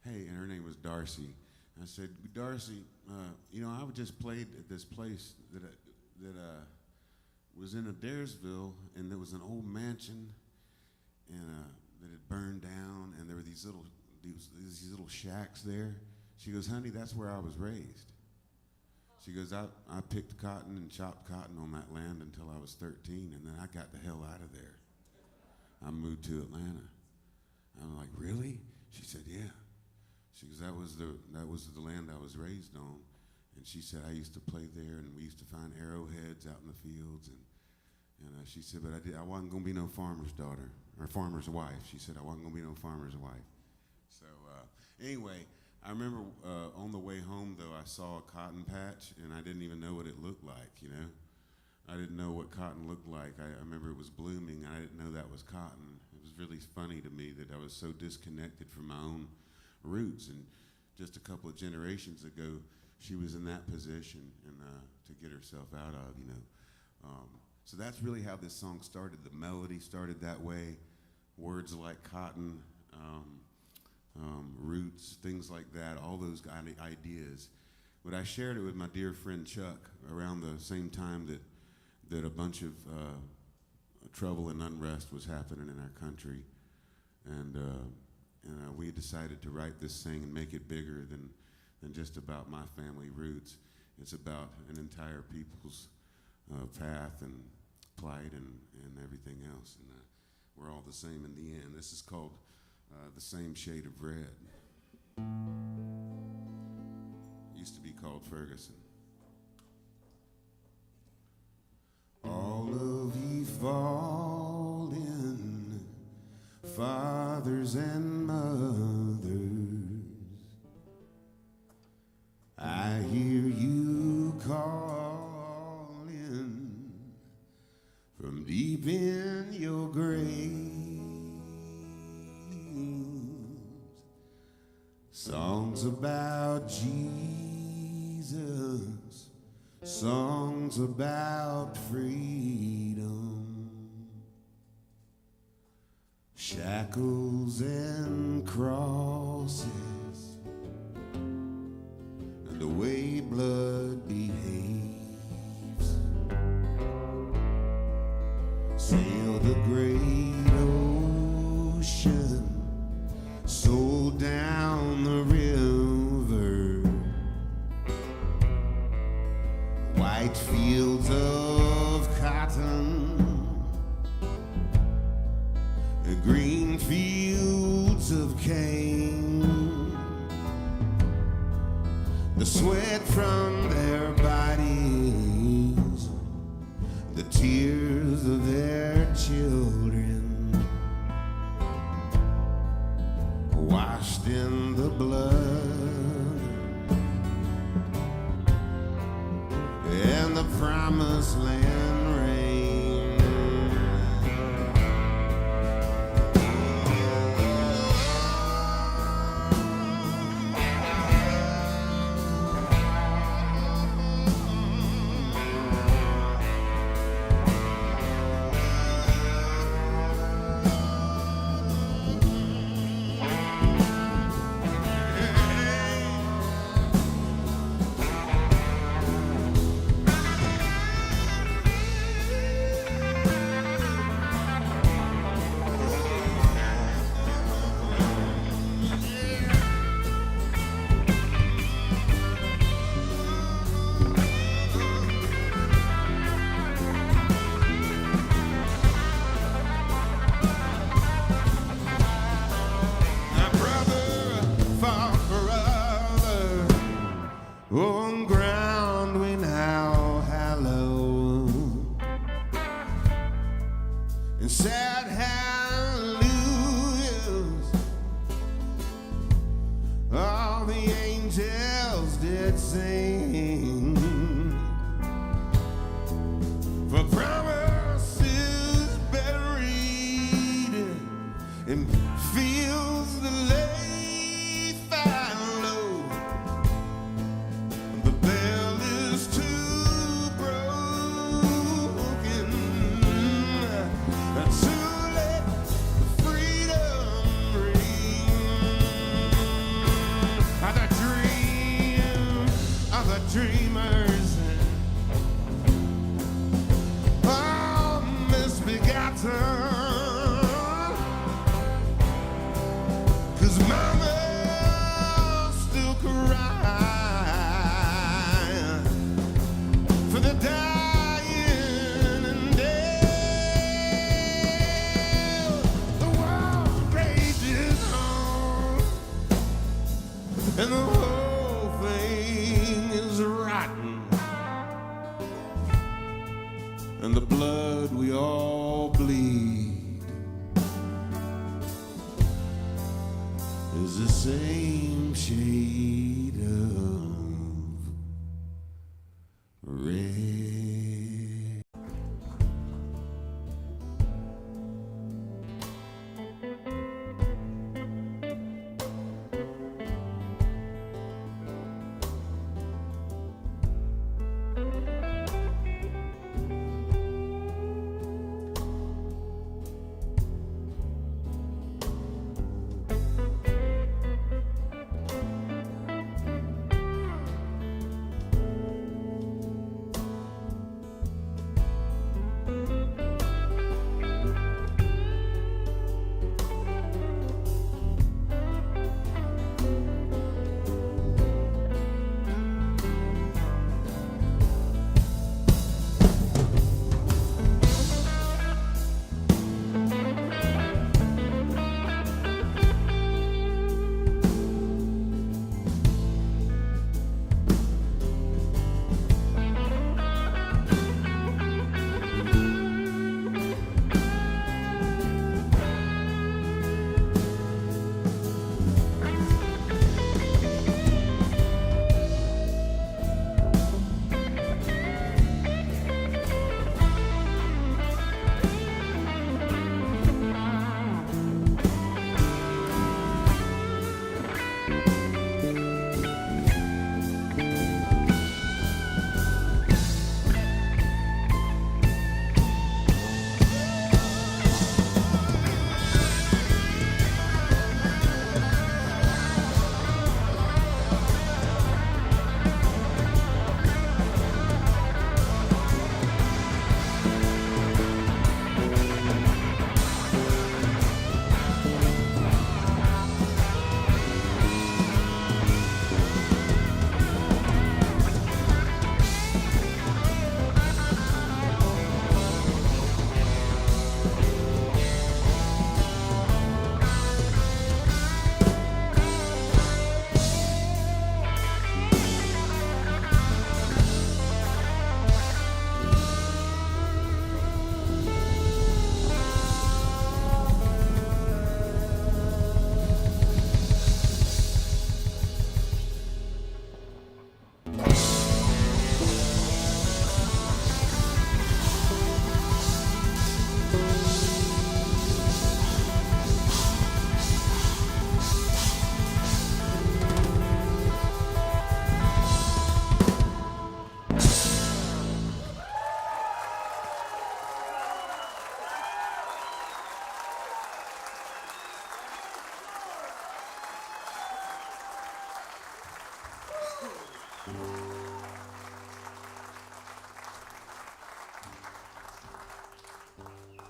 hey, and her name was Darcy. I said, Darcy, you know, I just played at this place that was in Adairsville, and there was an old mansion and that had burned down, and there were these little shacks there. She goes, honey, that's where I was raised. She goes, I picked cotton and chopped cotton on that land until I was 13, and then I got the hell out of there. I moved to Atlanta. I'm like, really? She said, yeah. She goes, that was the land I was raised on. And she said, I used to play there, and we used to find arrowheads out in the fields. And she said, but I wasn't going to be no farmer's daughter, or farmer's wife. She said, I wasn't going to be no farmer's wife. So anyway, I remember on the way home, though, I saw a cotton patch, and I didn't even know what it looked like, you know? I didn't know what cotton looked like. I remember it was blooming, and I didn't know that was cotton. It was really funny to me that I was so disconnected from my own roots. And just a couple of generations ago, she was in that position and to get herself out of, you know. So that's really how this song started. The melody started that way. Words like cotton, roots, things like that, all those kind of ideas. But I shared it with my dear friend Chuck around the same time that a bunch of trouble and unrest was happening in our country. And we decided to write this thing and make it bigger than just about my family roots. It's about an entire people's path and plight and everything else. And we're all the same in the end. This is called The Same Shade of Red. Used to be called Ferguson. All of ye fallen fathers and mothers, I hear you calling from deep in your graves. Songs about Jesus, songs about freedom, shackles and crosses, and the way blood behaves. Sail the great ocean, sold down on the river, white fields of cotton, green fields of cane, the sweat from their bodies, the tears of their children, washed in the blood, and the promised land rain. On ground we now hallow, and sad hallelujahs all the angels did sing, for promises buried in fields that lay fallow. The bell is too broken to let freedom ring. The dream of the dreamers, all misbegotten. 'Cause mama still cries for the dying and dead. The world rages on, and the whole thing is rotten, and the blood we all bleed is the same shade of red.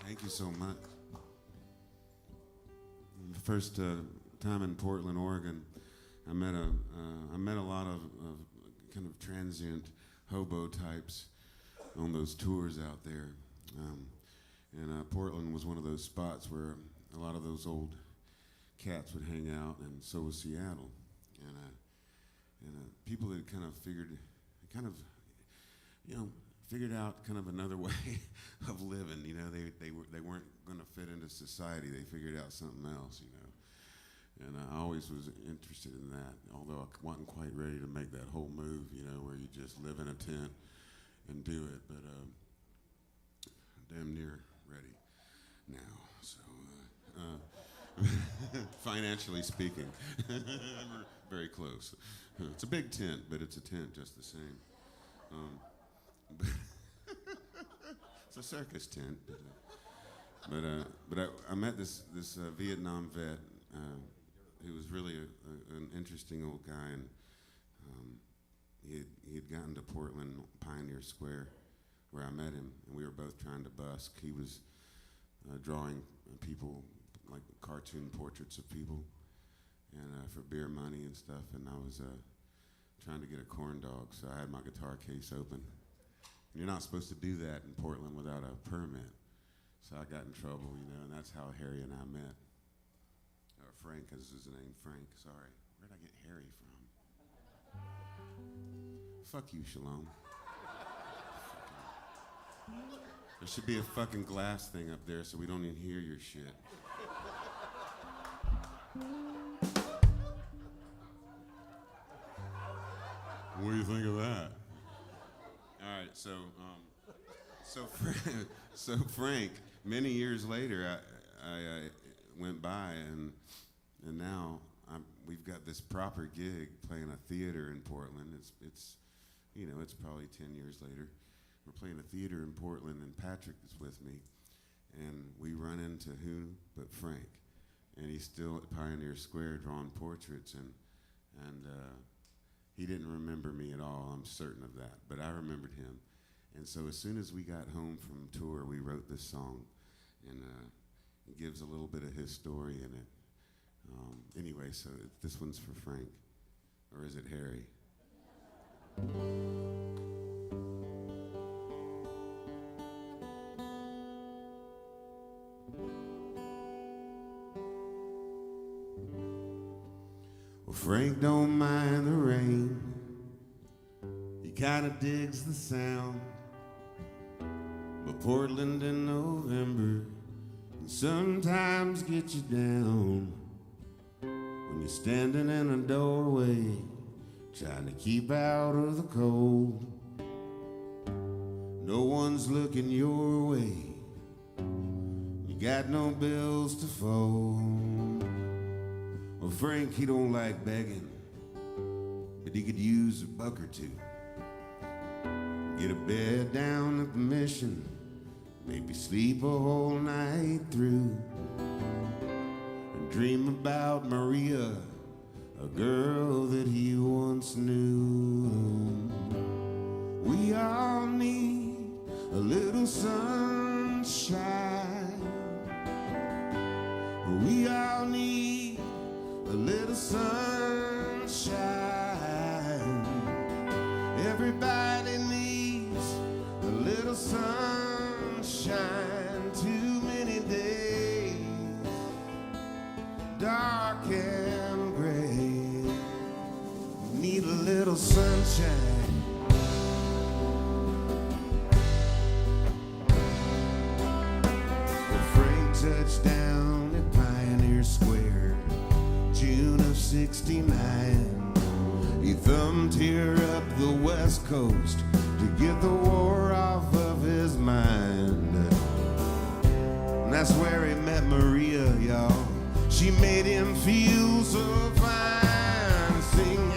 Thank you so much. The first time in Portland, Oregon, I met a lot of kind of transient hobo types on those tours out there. And Portland was one of those spots where a lot of those old cats would hang out, and so was Seattle. And people had kind of figured out kind of another way of living. You know, they weren't going to fit into society. They figured out something else. You know, and I always was interested in that. Although I wasn't quite ready to make that whole move. You know, where you just live in a tent and do it. But damn near ready now. So financially speaking, very close. It's a big tent, but it's a tent just the same. It's a circus tent. But I met this Vietnam vet who was really an interesting old guy, and he had gotten to Portland, Pioneer Square, where I met him, and we were both trying to busk. He was drawing people, like cartoon portraits of people, and for beer money and stuff, and I was trying to get a corn dog, so I had my guitar case open. And you're not supposed to do that in Portland without a permit. So I got in trouble, you know, and that's how Harry and I met. Or Frank, is his name, Frank, sorry. Where'd I get Harry from? Fuck you, Shalom. There should be a fucking glass thing up there so we don't even hear your shit. What do you think of that? All right, so Frank, many years later, I went by, and now we've got this proper gig playing a theater in Portland. It's you know, it's probably 10 years later. We're playing a theater in Portland, and Patrick is with me, and we run into who but Frank, and he's still at Pioneer Square drawing portraits, and he didn't remember me at all, I'm certain of that, but I remembered him. And so as soon as we got home from tour, we wrote this song, and it gives a little bit of his story in it. Anyway, so this one's for Frank, or is it Harry? Well, Frank don't mind the rain. He kinda digs the sound. But Portland in November can sometimes get you down when you're standing in a doorway trying to keep out of the cold. No one's looking your way. You got no bills to fold. Well, Frank, he don't like begging, but he could use a buck or two. Get a bed down at the mission, maybe sleep a whole night through, and dream about Maria, a girl that he once knew. We all need a little sunshine. We all need a little sunshine. Everybody needs a little sunshine. Too many days, dark and gray. Need a little sunshine. Well, Frank touched down at Pioneer Square, June of '69. He thumbed here up the West Coast to get the war off of his mind. And that's where he met Maria, y'all. She made him feel so fine, singing,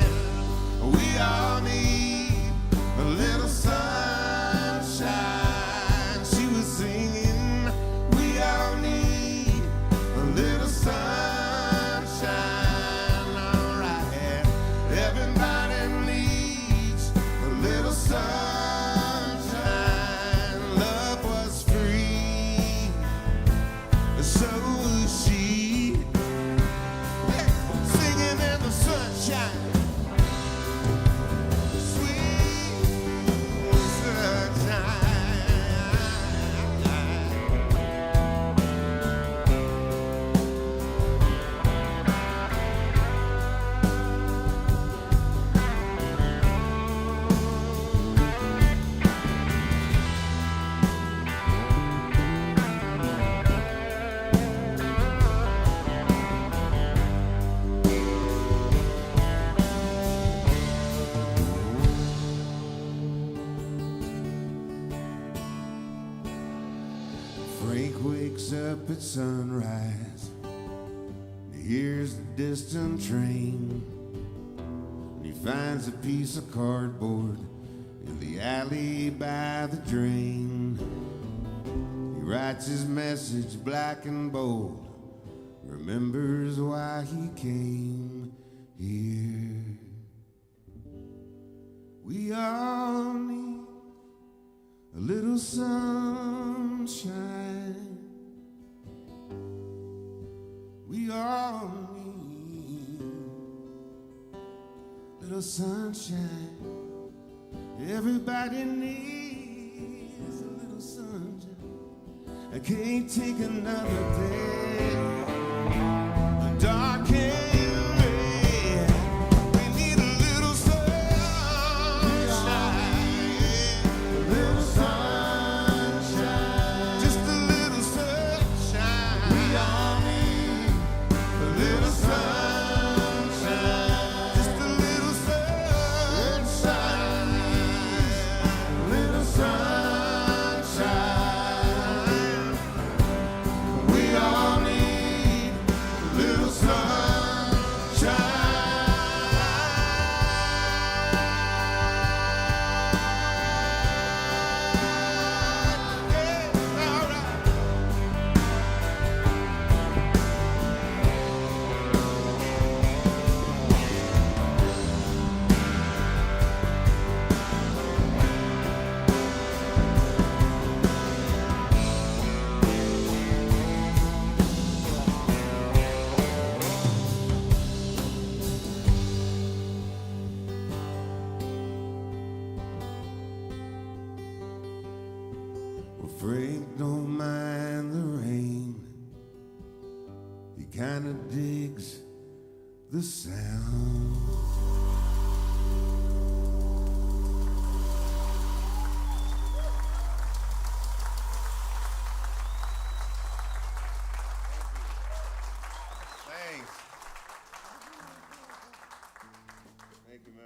we all need a little sunshine. She was singing, we all need a little sunshine. All right, everybody needs up at sunrise. He hears the distant train. He finds a piece of cardboard in the alley by the drain. He writes his message black and bold, remembers why he came here. We all need a little sunshine. We all need a little sunshine. Everybody needs a little sunshine. I can't take another day. The dark and red. We need a little sunshine. A little sunshine. Just a little sunshine. We all need a little sunshine. Just a little sunshine. Little sunshine. We all need a little sunshine. Yeah, all right. Well, Frank don't mind the rain. He kinda digs the sound. Thanks. Thank you much.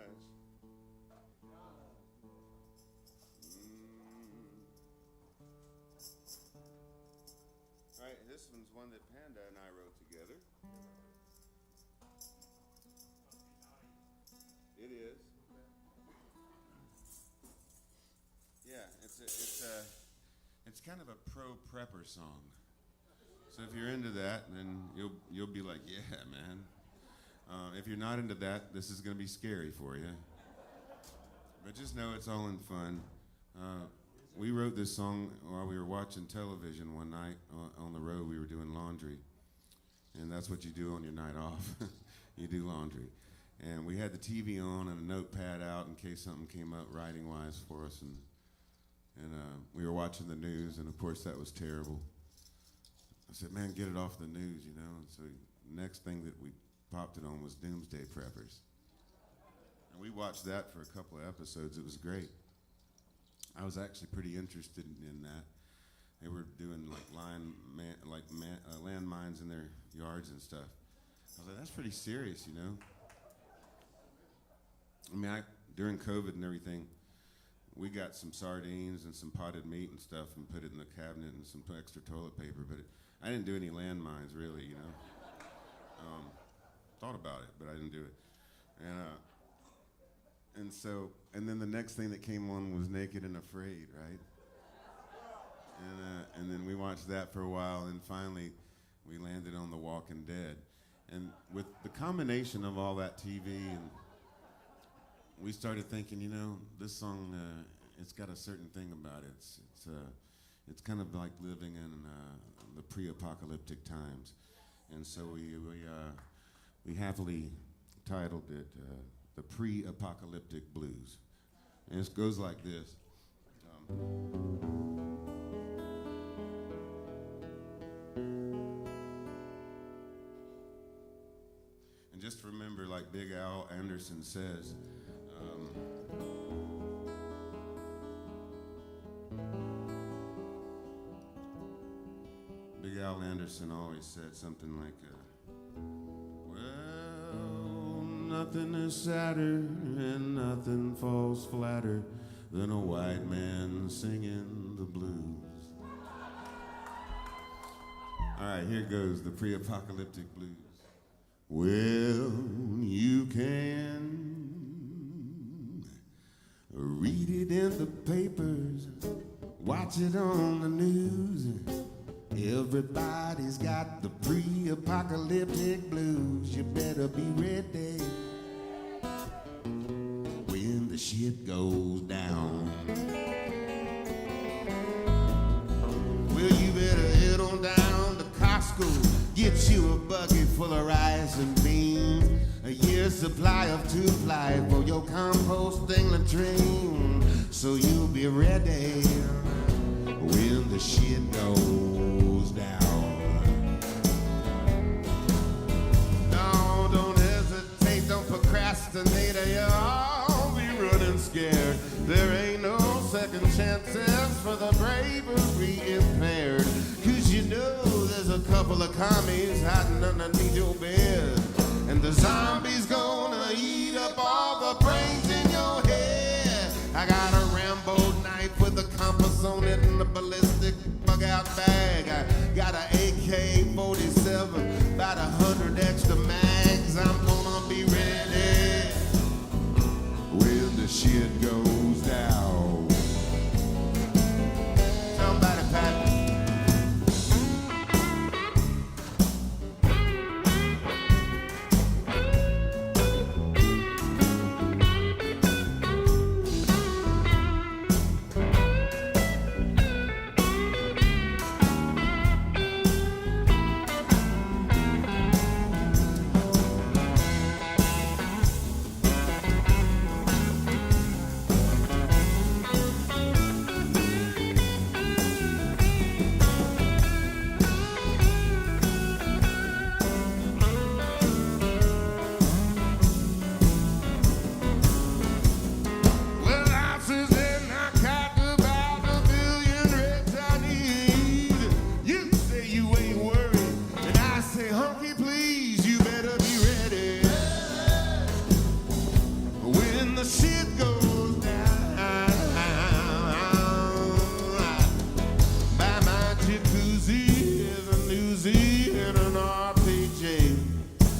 All right, this one's one that Panda and I wrote together. It is. Yeah, it's kind of a pro prepper song. So if you're into that, then you'll be like, yeah, man. If you're not into that, this is gonna be scary for you. But just know it's all in fun. We wrote this song while we were watching television one night on the road. We were doing laundry, and that's what you do on your night off. You do laundry. And we had the TV on and a notepad out in case something came up writing-wise for us. And we were watching the news, and of course that was terrible. I said, man, get it off the news, you know. And so the next thing that we popped it on was Doomsday Preppers. And we watched that for a couple of episodes. It was great. I was actually pretty interested in that. They were doing like landmines in their yards and stuff. I was like, that's pretty serious, you know. I mean, during COVID and everything, we got some sardines and some potted meat and stuff and put it in the cabinet and some extra toilet paper, but I didn't do any landmines really, you know. Thought about it, but I didn't do it. And then the next thing that came on was Naked and Afraid, right? And then we watched that for a while, and finally we landed on The Walking Dead. And with the combination of all that TV, and we started thinking, you know, this song, it's got a certain thing about it. It's kind of like living in the pre-apocalyptic times. And so we happily titled it The Pre-Apocalyptic Blues. And it goes like this. And just remember, like Big Al Anderson says, Big Al Anderson always said something like, well, nothing is sadder and nothing falls flatter than a white man singing the blues. All right, here goes the pre-apocalyptic blues. Well, you can read it in the papers, watch it on the news. Everybody's got the pre-apocalyptic blues. You better be ready when the shit goes down. Well, you better head on down to Costco, get you a bucket full of rice and beans, a year's supply of two-ply for your composting latrine, so you'll be ready when the shit goes down. No, don't hesitate, don't procrastinate, or you'll be running scared. There ain't no second chances for the bravery impaired, 'cause you know there's a couple of commies hiding underneath your bed, and the zombies gonna eat up all the brains in your head. I got a Rambo knife with a compass on it and a ballistic bug-out bag. I got a AK-47, about 100 extra mags. I'm gonna be ready when the shit goes down. Somebody pat me.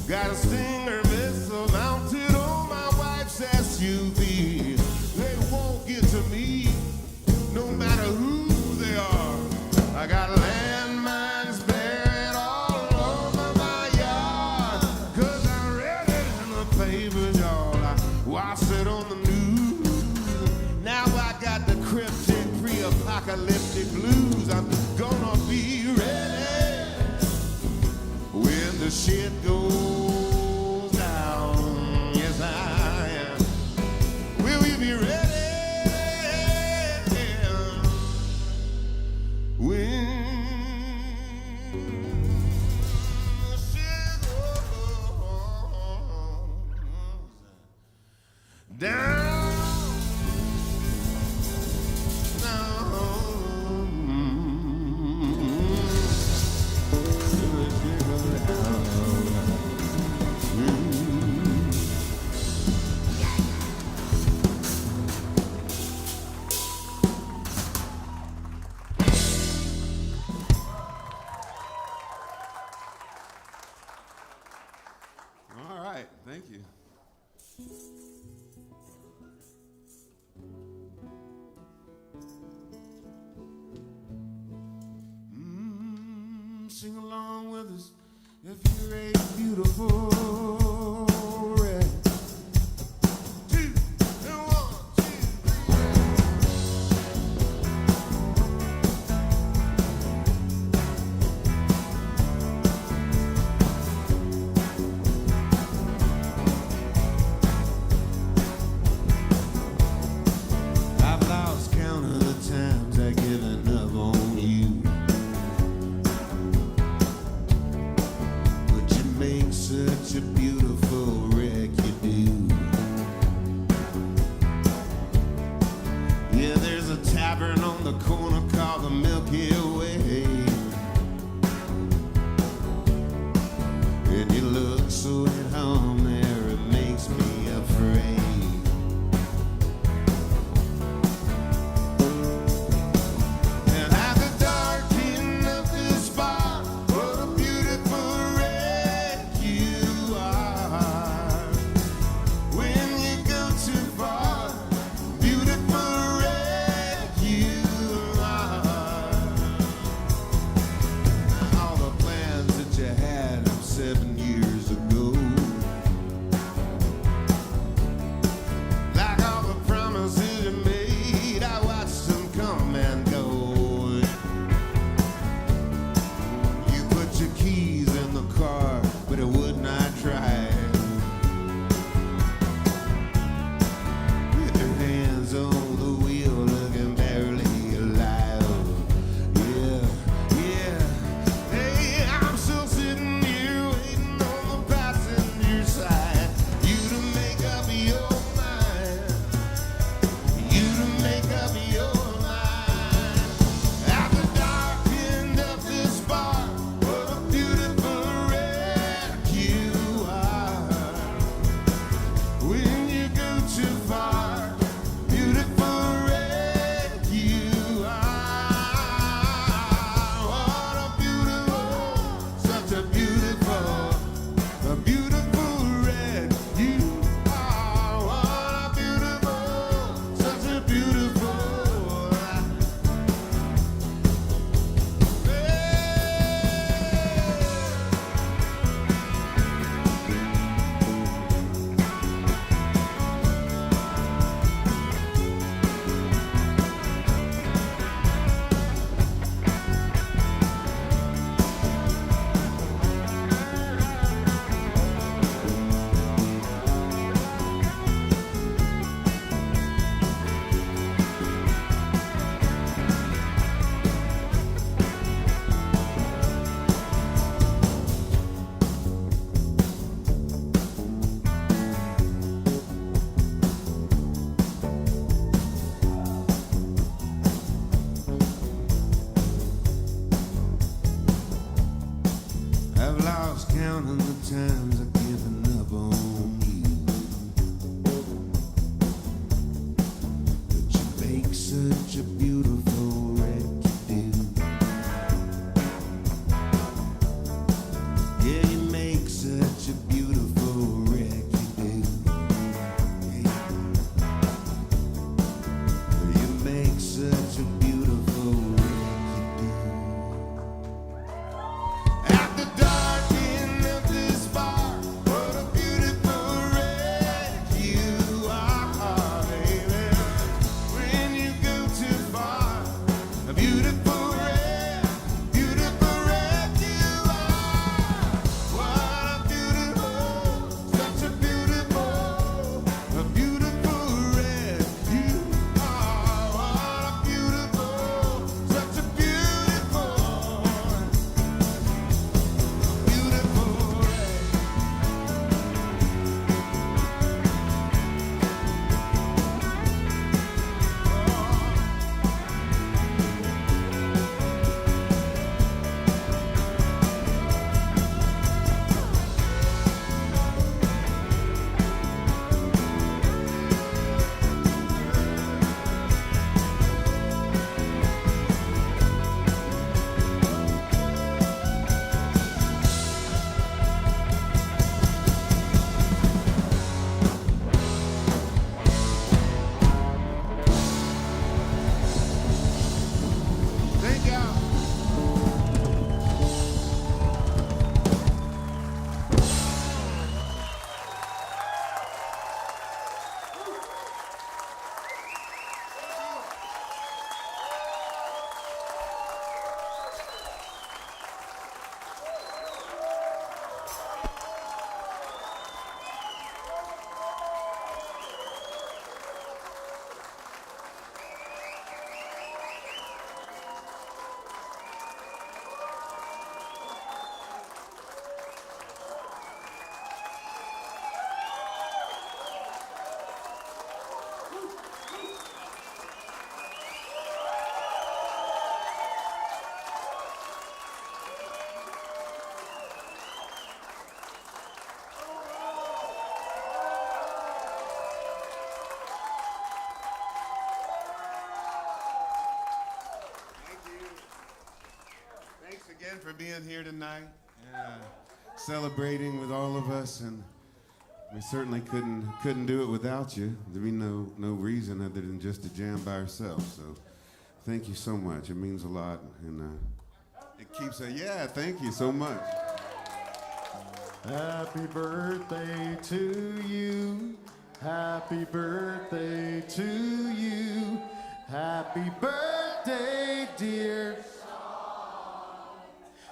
Got a Stinger missile mounted on my wife's SUV. They won't get to me, no matter who they are. I got landmines buried all over my yard, 'cause I read it in the papers, y'all. I watched it on the news. Now I got the cryptic pre-apocalyptic blues. I'm gonna be ready when the shit goes down. Yes, I am. Will we be ready when the shit goes down? All right, thank you. Sing along with us if you're a beautiful red. 2 and 1, 2, 3. I've lost count of the times I've given up on you, but you make such a being here tonight, celebrating with all of us, and we certainly couldn't do it without you. There'd be no reason other than just to jam by ourselves. So, thank you so much. It means a lot, and it keeps thank you so much. Happy birthday to you. Happy birthday to you. Happy birthday, dear.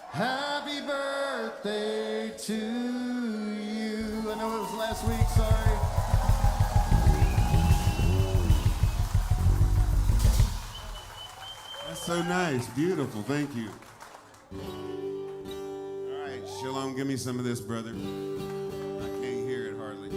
Happy birthday to you. I know it was last week, sorry. That's so nice. Beautiful. Thank you. All right, Shalom, give me some of this, brother. I can't hear it hardly.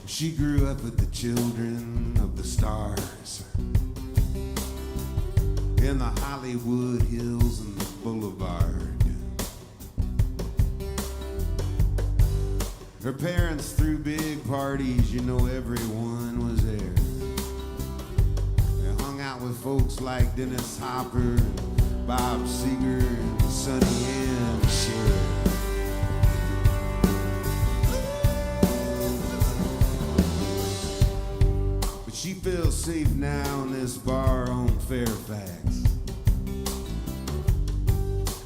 She grew up with the children of the stars in the Hollywood Hills and the Boulevard. Her parents threw big parties, you know everyone was there. They hung out with folks like Dennis Hopper, Bob Seger, and Sonny and Cher. She feels safe now in this bar on Fairfax.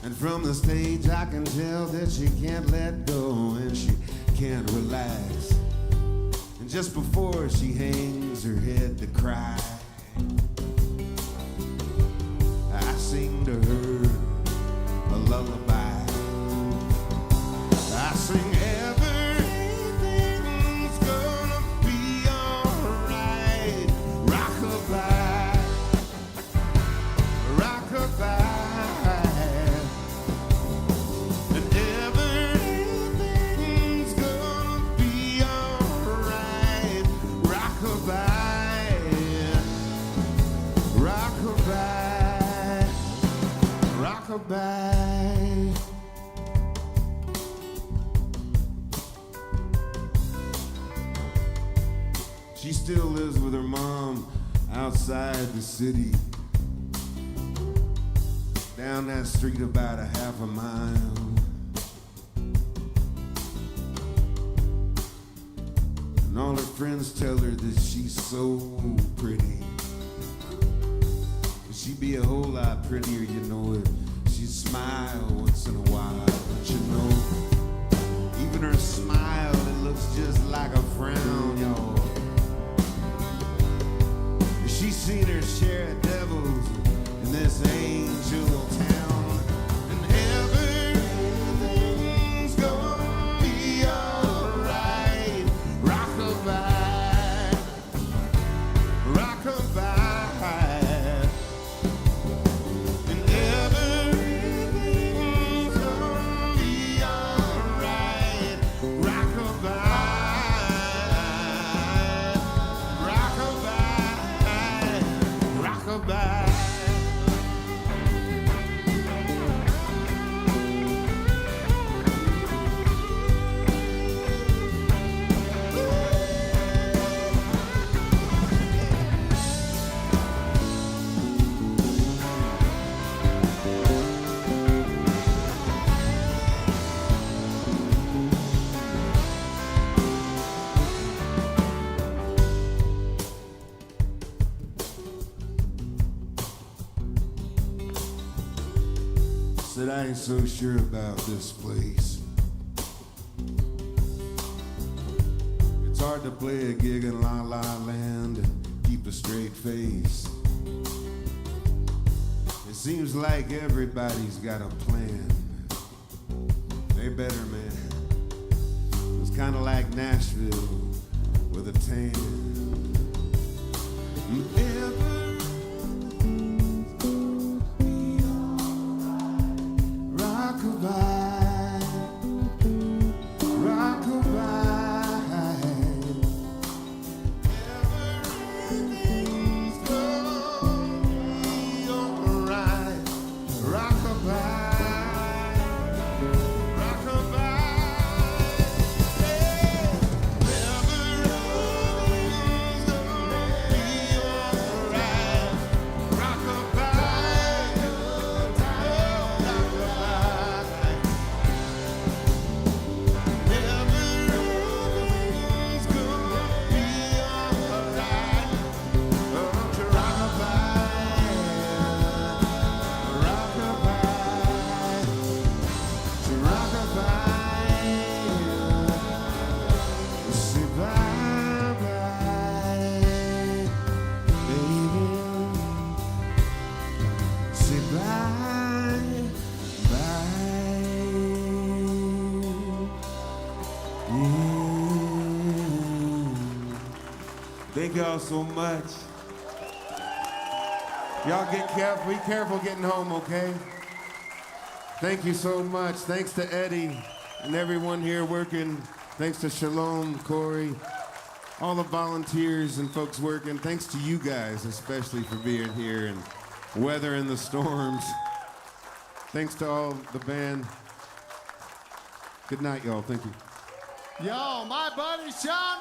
And from the stage I can tell that she can't let go and she can't relax. And just before she hangs her head to cry, I sing to her a lullaby. I sing everything's gonna be alright. Rockabye, rockabye, and everything's gonna be alright. Rockabye, rockabye, rockabye. She still lives with her mom outside the city, down that street about a half a mile. And all her friends tell her that she's so pretty. But she'd be a whole lot prettier, you know, if she'd smile once in a while. But you know, even her smile, it looks just like a frown, y'all. She's seen her share of devils in this angel town. And everything's gonna be alright. Rockabye, rockabye. And everything's gonna be alright. Rockabye, rockabye, rockabye. Said I ain't so sure about this place. It's hard to play a gig in La La Land and keep a straight face. It seems like everybody's got a plan. They better, man. It's kind of like Nashville with a tan. Rockabye. Thank y'all so much. Y'all be careful getting home, okay? Thank you so much. Thanks to Eddie and everyone here working. Thanks to Shalom, Corey, all the volunteers and folks working. Thanks to you guys, especially for being here and weathering the storms. Thanks to all the band. Good night, y'all. Thank you. Yo, my buddy Shawn